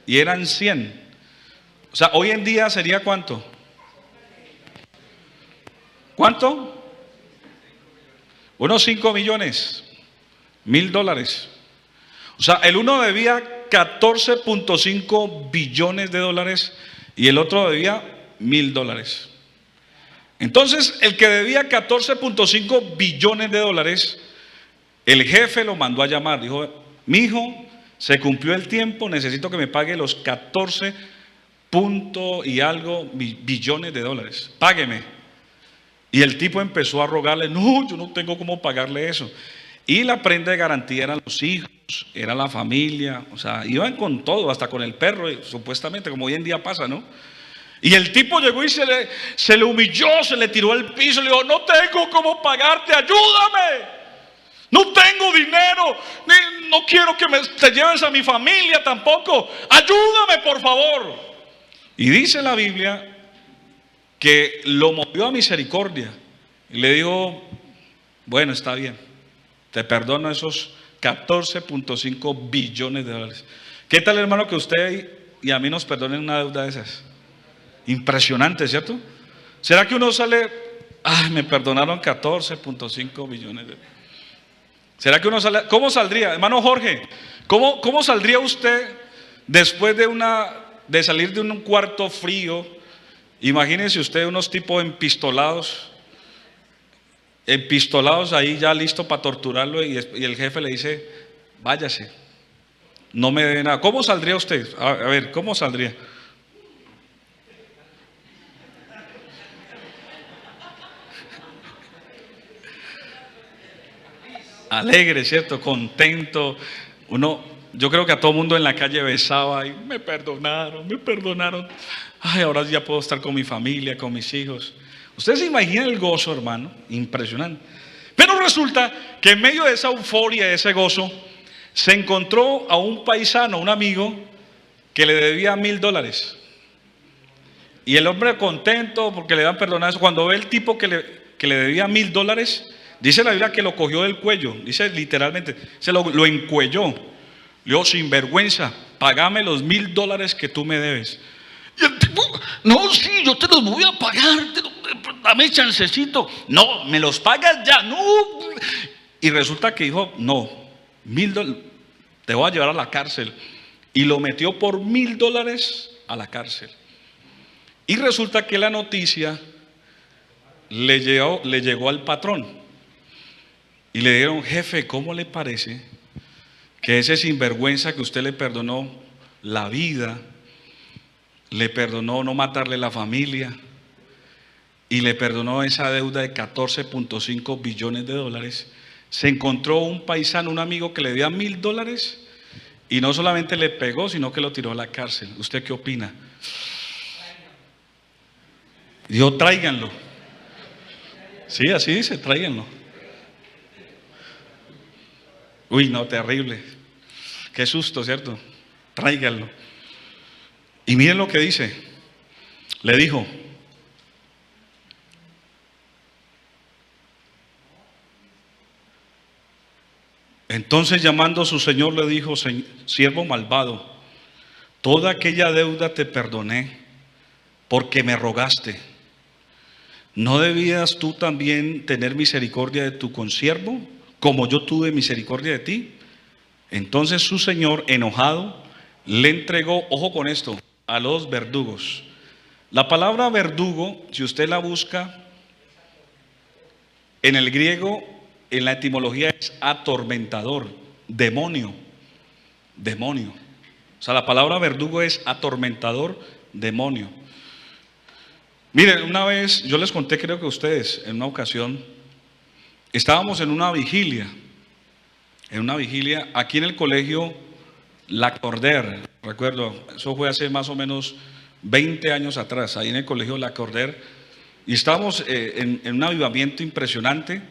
Y eran 100. O sea, hoy en día sería ¿cuánto? ¿Cuánto? Unos 5 millones, $1.000. O sea, el uno debía 14.5 billones de dólares y el otro debía $1.000. Entonces, el que debía 14.5 billones de dólares, el jefe lo mandó a llamar. Dijo: mi hijo, se cumplió el tiempo, necesito que me pague los 14 punto y algo billones de dólares. Págueme. Y el tipo empezó a rogarle: no, yo no tengo cómo pagarle eso. Y la prenda de garantía eran los hijos, era la familia, o sea, iban con todo, hasta con el perro, supuestamente, como hoy en día pasa, ¿no? Y el tipo llegó y se le humilló, se le tiró al piso, le dijo: no tengo cómo pagarte, ayúdame, no tengo dinero, no quiero que te lleves a mi familia tampoco, ayúdame por favor. Y dice la Biblia que lo movió a misericordia y le dijo: bueno, está bien, te perdono esos 14.5 billones de dólares. ¿Qué tal, hermano, que usted y a mí nos perdonen una deuda de esas? Impresionante, ¿cierto? ¿Será que uno sale: ay, me perdonaron 14.5 billones de dólares? ¿Será que uno sale? ¿Cómo saldría, hermano Jorge? ¿Cómo saldría usted después de salir de un cuarto frío? Imagínense usted unos tipos empistolados ahí ya listo para torturarlo, y el jefe le dice: váyase, no me debe nada. ¿Cómo saldría usted? A ver, ¿cómo saldría? Alegre, ¿cierto? Contento. Yo creo que a todo mundo en la calle besaba y me perdonaron, me perdonaron. Ay, ahora ya puedo estar con mi familia, con mis hijos. Ustedes se imaginan el gozo, hermano, impresionante. Pero resulta que en medio de esa euforia, de ese gozo, se encontró a un paisano, un amigo, que le debía $1.000. Y el hombre contento porque le dan perdonado. Cuando ve el tipo que le debía $1.000, dice la Biblia que lo cogió del cuello, dice literalmente, se lo encuelló. Le dijo: sinvergüenza, pagame los $1.000 que tú me debes. Y el tipo: no, sí, yo te los voy a pagar, dame chancecito. No, me los pagas ya, no. Y resulta que dijo: no, $1.000, te voy a llevar a la cárcel. Y lo metió por $1.000 a la cárcel. Y resulta que la noticia le llegó al patrón. Y le dijeron: jefe, ¿cómo le parece que ese sinvergüenza que usted le perdonó la vida, le perdonó no matarle la familia y le perdonó esa deuda de 14.5 billones de dólares, se encontró un paisano, un amigo que le debía $1.000 y no solamente le pegó, sino que lo tiró a la cárcel? ¿Usted qué opina? Dijo: tráiganlo. Sí, así dice, tráiganlo. Uy, no, terrible. Qué susto, ¿cierto? Tráiganlo. Y miren lo que dice. Le dijo: entonces, llamando a su señor, le dijo: siervo malvado, toda aquella deuda te perdoné porque me rogaste. ¿No debías tú también tener misericordia de tu consiervo, como yo tuve misericordia de ti? Entonces su señor, enojado, le entregó, ojo con esto, a los verdugos. La palabra verdugo, si usted la busca en el griego, en la etimología, es atormentador, demonio. O sea, la palabra verdugo es atormentador, demonio. Miren, una vez, yo les conté, creo que ustedes, en una ocasión, estábamos en una vigilia aquí en el colegio La Corder, recuerdo, eso fue hace más o menos 20 años atrás, ahí en el colegio La Corder, y estábamos en un avivamiento impresionante,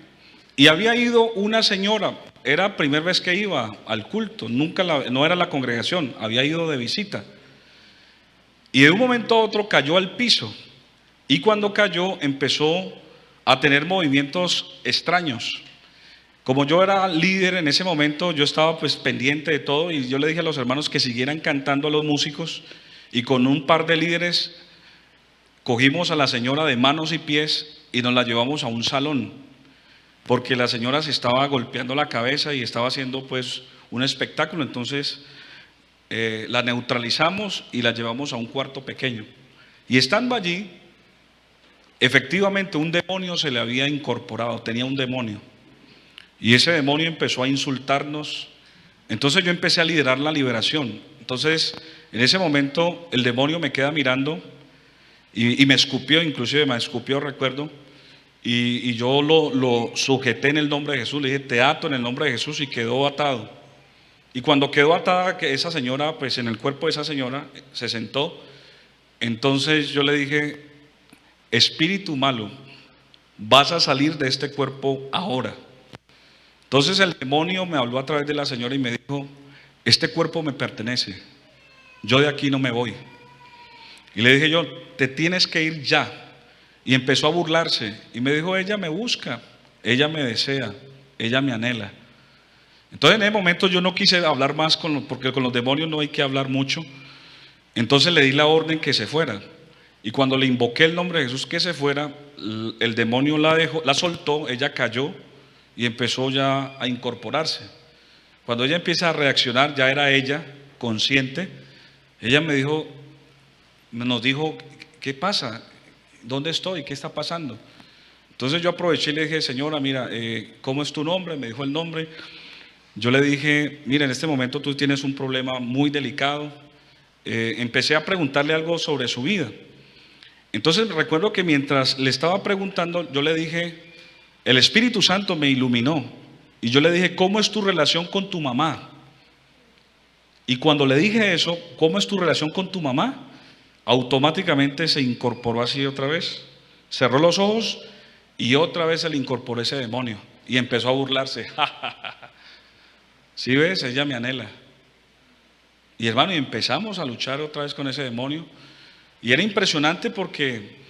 y había ido una señora, era la primera vez que iba al culto, no era la congregación, había ido de visita, y de un momento a otro cayó al piso, y cuando cayó empezó a tener movimientos extraños. Como yo era líder en ese momento, yo estaba pues pendiente de todo y yo le dije a los hermanos que siguieran cantando a los músicos, y con un par de líderes cogimos a la señora de manos y pies y nos la llevamos a un salón, porque la señora se estaba golpeando la cabeza y estaba haciendo pues un espectáculo. Entonces la neutralizamos y la llevamos a un cuarto pequeño, y estando allí, efectivamente un demonio se le había incorporado, tenía un demonio. Y ese demonio empezó a insultarnos. Entonces yo empecé a liderar la liberación. Entonces en ese momento el demonio me queda mirando y me escupió, inclusive me escupió, recuerdo. Y yo lo sujeté en el nombre de Jesús. Le dije, te ato en el nombre de Jesús, y quedó atado. Y cuando quedó atada, que esa señora, pues en el cuerpo de esa señora se sentó. Entonces yo le dije, espíritu malo, vas a salir de este cuerpo ahora. Entonces el demonio me habló a través de la señora y me dijo, este cuerpo me pertenece, yo de aquí no me voy. Y le dije yo, te tienes que ir ya. Y empezó a burlarse y me dijo, ella me busca, ella me desea, ella me anhela. Entonces en ese momento yo no quise hablar más porque con los demonios no hay que hablar mucho. Entonces le di la orden que se fuera. Y cuando le invoqué el nombre de Jesús que se fuera, el demonio la soltó, ella cayó y empezó ya a incorporarse. Cuando ella empieza a reaccionar, ya era ella consciente. Ella nos dijo, ¿qué pasa? ¿Dónde estoy? ¿Qué está pasando? Entonces yo aproveché y le dije, señora, mira, ¿cómo es tu nombre? Me dijo el nombre. Yo le dije, mira, en este momento tú tienes un problema muy delicado. Empecé a preguntarle algo sobre su vida. Entonces recuerdo que mientras le estaba preguntando, yo le dije, el Espíritu Santo me iluminó y yo le dije, ¿cómo es tu relación con tu mamá? Y cuando le dije eso, ¿cómo es tu relación con tu mamá? Automáticamente se incorporó así otra vez, cerró los ojos y otra vez se le incorporó ese demonio y empezó a burlarse. ¿Sí ves? Ella me anhela. Y hermano, y empezamos a luchar otra vez con ese demonio, y era impresionante porque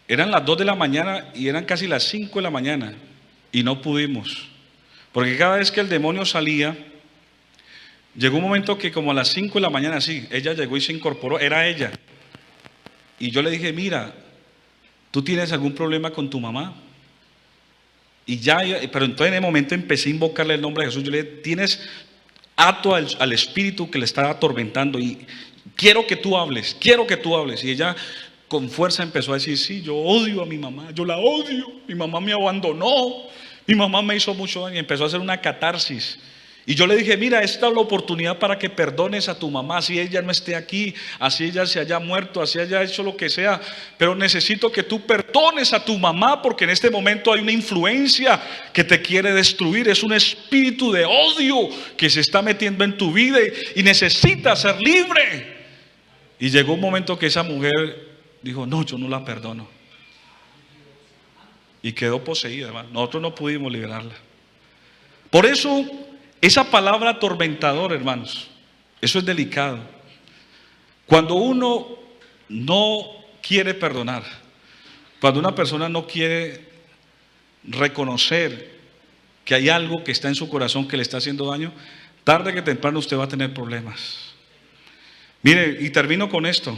eran las 2 de la mañana y eran casi las 5 de la mañana y no pudimos, porque cada vez que el demonio salía, llegó un momento que como a las 5 de la mañana, sí, ella llegó y se incorporó, era ella. Y yo le dije, mira, ¿tú tienes algún problema con tu mamá? Y ya, pero entonces en el momento empecé a invocarle el nombre de Jesús. Yo le dije, tienes ato al espíritu que le está atormentando y quiero que tú hables, quiero que tú hables. Y ella con fuerza empezó a decir, sí, yo odio a mi mamá, yo la odio, mi mamá me abandonó, mi mamá me hizo mucho daño. Y empezó a hacer una catarsis. Y yo le dije, mira, esta es la oportunidad para que perdones a tu mamá, así ella no esté aquí, así ella se haya muerto, así haya hecho lo que sea, pero necesito que tú perdones a tu mamá, porque en este momento hay una influencia que te quiere destruir, es un espíritu de odio que se está metiendo en tu vida y necesitas ser libre. Y llegó un momento que esa mujer dijo, no, yo no la perdono. Y quedó poseída, hermano. Nosotros no pudimos liberarla. Por eso, esa palabra atormentador, hermanos, eso es delicado. Cuando uno no quiere perdonar, cuando una persona no quiere reconocer que hay algo que está en su corazón que le está haciendo daño, tarde que temprano usted va a tener problemas. Mire, y termino con esto.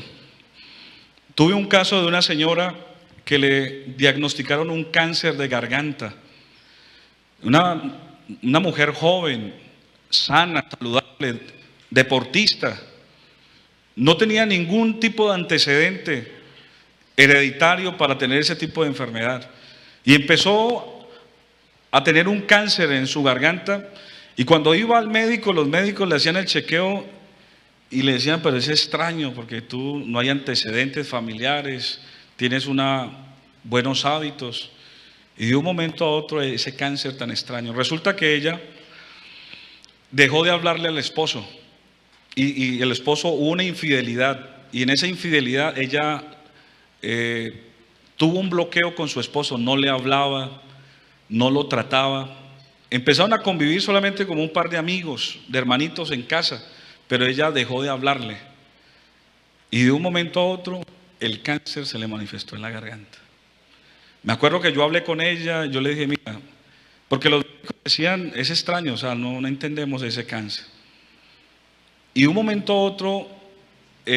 Tuve un caso de una señora que le diagnosticaron un cáncer de garganta. Una mujer joven, sana, saludable, deportista. No tenía ningún tipo de antecedente hereditario para tener ese tipo de enfermedad. Y empezó a tener un cáncer en su garganta. Y cuando iba al médico, los médicos le hacían el chequeo y le decían, pero es extraño porque tú no hay antecedentes familiares, tienes buenos hábitos. Y de un momento a otro ese cáncer tan extraño. Resulta que ella dejó de hablarle al esposo. Y el esposo hubo una infidelidad. Y en esa infidelidad ella tuvo un bloqueo con su esposo. No le hablaba, no lo trataba. Empezaron a convivir solamente como un par de amigos, de hermanitos en casa. Pero ella dejó de hablarle. Y de un momento a otro el cáncer se le manifestó en la garganta. Me acuerdo que yo hablé con ella, yo le dije, mira, porque los médicos decían, es extraño, o sea, no entendemos ese cáncer. Y de un momento a otro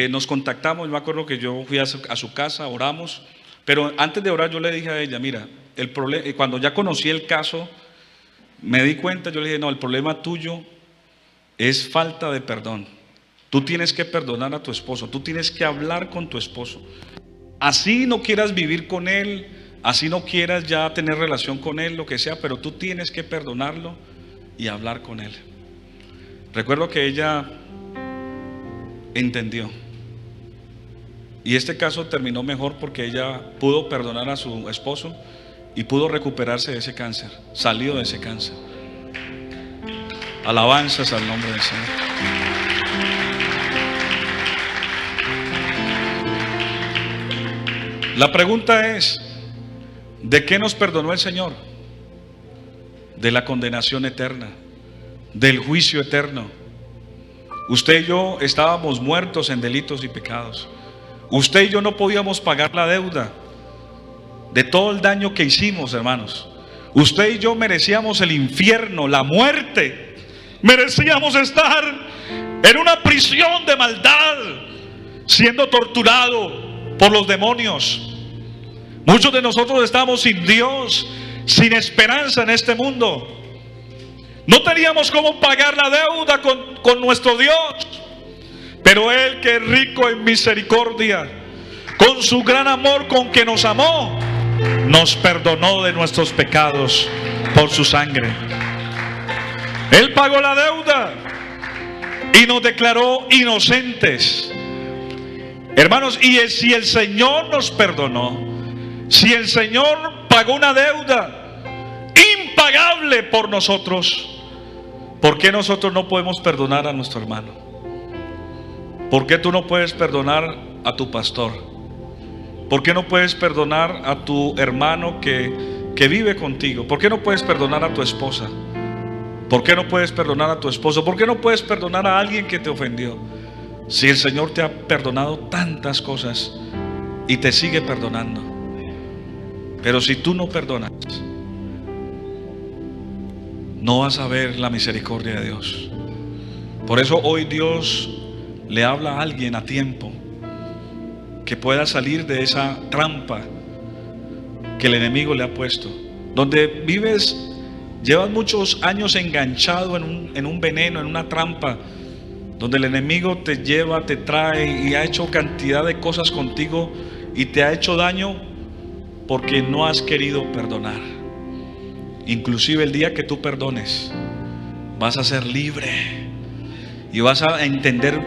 nos contactamos. Yo me acuerdo que yo fui a su casa, oramos, pero antes de orar yo le dije a ella, mira, el problema, cuando ya conocí el caso, me di cuenta, yo le dije, no, el problema tuyo es falta de perdón. Tú tienes que perdonar a tu esposo, tú tienes que hablar con tu esposo. Así no quieras vivir con él, así no quieras ya tener relación con él, lo que sea, pero tú tienes que perdonarlo y hablar con él. Recuerdo que ella entendió. Y este caso terminó mejor porque ella pudo perdonar a su esposo y pudo recuperarse de ese cáncer, salió de ese cáncer. Alabanzas al nombre del Señor. La pregunta es, ¿de qué nos perdonó el Señor? De la condenación eterna, del juicio eterno. Usted y yo estábamos muertos en delitos y pecados. Usted y yo no podíamos pagar la deuda de todo el daño que hicimos, hermanos. Usted y yo merecíamos el infierno, la muerte. Merecíamos estar en una prisión de maldad, siendo torturado por los demonios. Muchos de nosotros estamos sin Dios, sin esperanza en este mundo. No teníamos cómo pagar la deuda con nuestro Dios. Pero Él, que es rico en misericordia, con su gran amor con que nos amó, nos perdonó de nuestros pecados por su sangre. Él pagó la deuda y nos declaró inocentes. Hermanos, y si el Señor nos perdonó, si el Señor pagó una deuda impagable por nosotros, ¿por qué nosotros no podemos perdonar a nuestro hermano? ¿Por qué tú no puedes perdonar a tu pastor? ¿Por qué no puedes perdonar a tu hermano que vive contigo? ¿Por qué no puedes perdonar a tu esposa? ¿Por qué no puedes perdonar a tu esposo? ¿Por qué no puedes perdonar a alguien que te ofendió? Si el Señor te ha perdonado tantas cosas y te sigue perdonando. Pero si tú no perdonas, no vas a ver la misericordia de Dios. Por eso hoy Dios le habla a alguien a tiempo, que pueda salir de esa trampa que el enemigo le ha puesto, donde vives, llevas muchos años enganchado en un veneno, en una trampa, donde el enemigo te lleva, te trae y ha hecho cantidad de cosas contigo y te ha hecho daño porque no has querido perdonar. Inclusive el día que tú perdones, vas a ser libre y vas a entender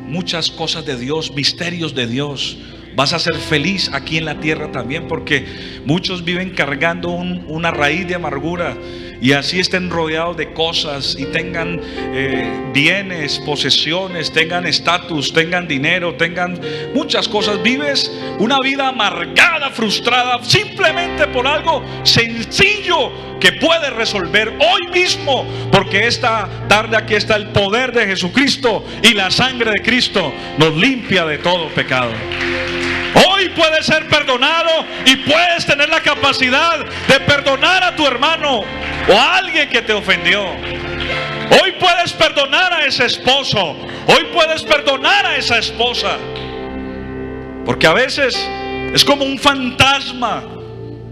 muchas cosas de Dios, misterios de Dios. Vas a ser feliz aquí en la tierra también, porque muchos viven cargando una raíz de amargura y así estén rodeados de cosas y tengan bienes, posesiones, tengan estatus, tengan dinero, tengan muchas cosas. Vives una vida amargada, frustrada, simplemente por algo sencillo que puedes resolver hoy mismo, porque esta tarde aquí está el poder de Jesucristo y la sangre de Cristo nos limpia de todo pecado. Hoy puedes ser perdonado y puedes tener la capacidad de perdonar a tu hermano o a alguien que te ofendió. Hoy puedes perdonar a ese esposo. Hoy puedes perdonar a esa esposa. Porque a veces es como un fantasma,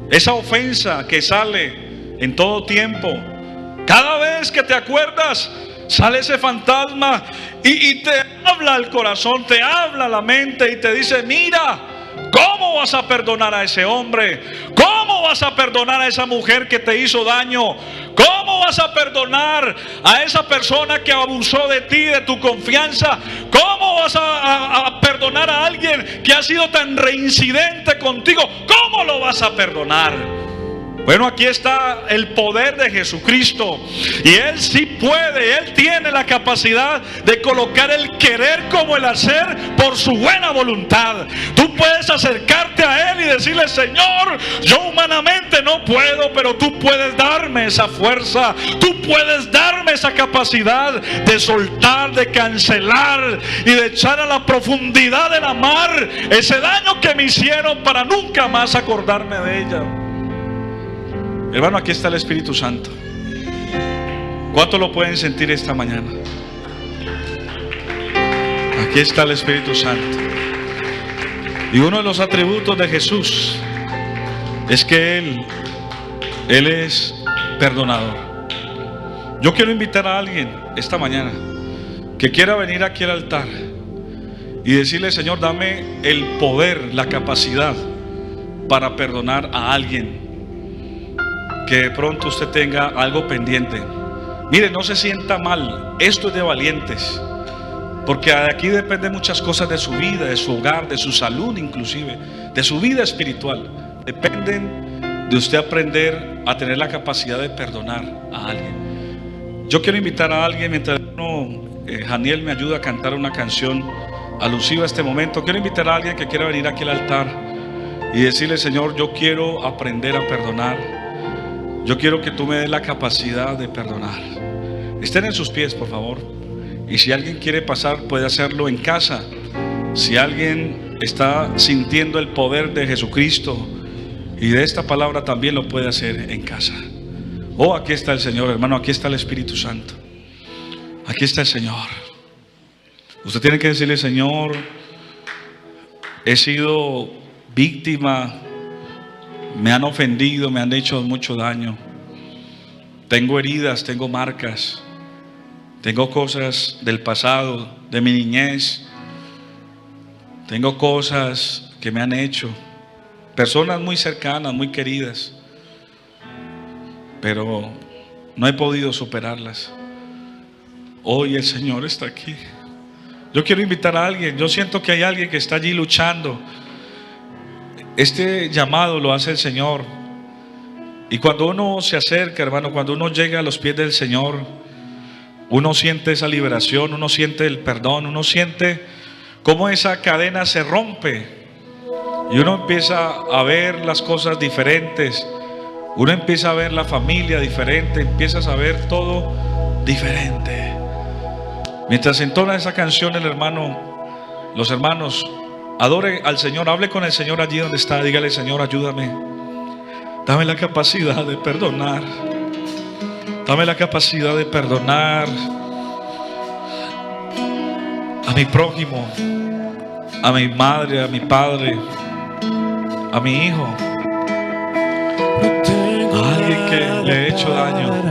esa ofensa que sale en todo tiempo. Cada vez que te acuerdas, sale ese fantasma y te habla el corazón, te habla la mente y te dice: mira, ¿cómo vas a perdonar a ese hombre? ¿Cómo vas a perdonar a esa mujer que te hizo daño? ¿Cómo vas a perdonar a esa persona que abusó de ti, de tu confianza? ¿Cómo ¿Cómo vas a perdonar a alguien que ha sido tan reincidente contigo? ¿Cómo lo vas a perdonar? Bueno, aquí está el poder de Jesucristo, y Él sí puede, Él tiene la capacidad de colocar el querer como el hacer por su buena voluntad. Tú puedes acercarte a Él y decirle: Señor, yo humanamente no puedo, pero tú puedes darme esa fuerza, tú puedes darme esa capacidad de soltar, de cancelar y de echar a la profundidad del mar ese daño que me hicieron, para nunca más acordarme de ella. Hermano, aquí está el Espíritu Santo. ¿Cuánto lo pueden sentir esta mañana? Aquí está el Espíritu Santo. Y uno de los atributos de Jesús es que Él es perdonador. Yo quiero invitar a alguien esta mañana que quiera venir aquí al altar y decirle: Señor, dame el poder, la capacidad para perdonar a alguien que de pronto usted tenga algo pendiente. Mire, no se sienta mal, esto es de valientes, porque de aquí dependen muchas cosas de su vida, de su hogar, de su salud, inclusive de su vida espiritual. Dependen de usted aprender a tener la capacidad de perdonar a alguien. Yo quiero invitar a alguien, mientras Janiel me ayuda a cantar una canción alusiva a este momento, quiero invitar a alguien que quiera venir aquí al altar y decirle: Señor, yo quiero aprender a perdonar. Yo quiero que tú me des la capacidad de perdonar. Estén en sus pies, por favor. Y si alguien quiere pasar, puede hacerlo en casa. Si alguien está sintiendo el poder de Jesucristo y de esta palabra, también lo puede hacer en casa. Oh, aquí está el Señor, hermano. Aquí está el Espíritu Santo. Aquí está el Señor. Usted tiene que decirle: Señor, he sido víctima, me han ofendido, me han hecho mucho daño. Tengo heridas, tengo marcas, tengo cosas del pasado, de mi niñez. Tengo cosas que me han hecho personas muy cercanas, muy queridas, pero no he podido superarlas. Hoy el Señor está aquí. Yo quiero invitar a alguien. Yo siento que hay alguien que está allí luchando. Este llamado lo hace el Señor. Y cuando uno se acerca, hermano, cuando uno llega a los pies del Señor, uno siente esa liberación, uno siente el perdón, uno siente cómo esa cadena se rompe. Y uno empieza a ver las cosas diferentes. Uno empieza a ver la familia diferente, empiezas a ver todo diferente. Mientras entona esa canción los hermanos, adore al Señor, hable con el Señor allí donde está. Dígale: Señor, ayúdame, dame la capacidad de perdonar. Dame la capacidad de perdonar a mi prójimo, a mi madre, a mi padre, a mi hijo, a alguien que le he hecho daño.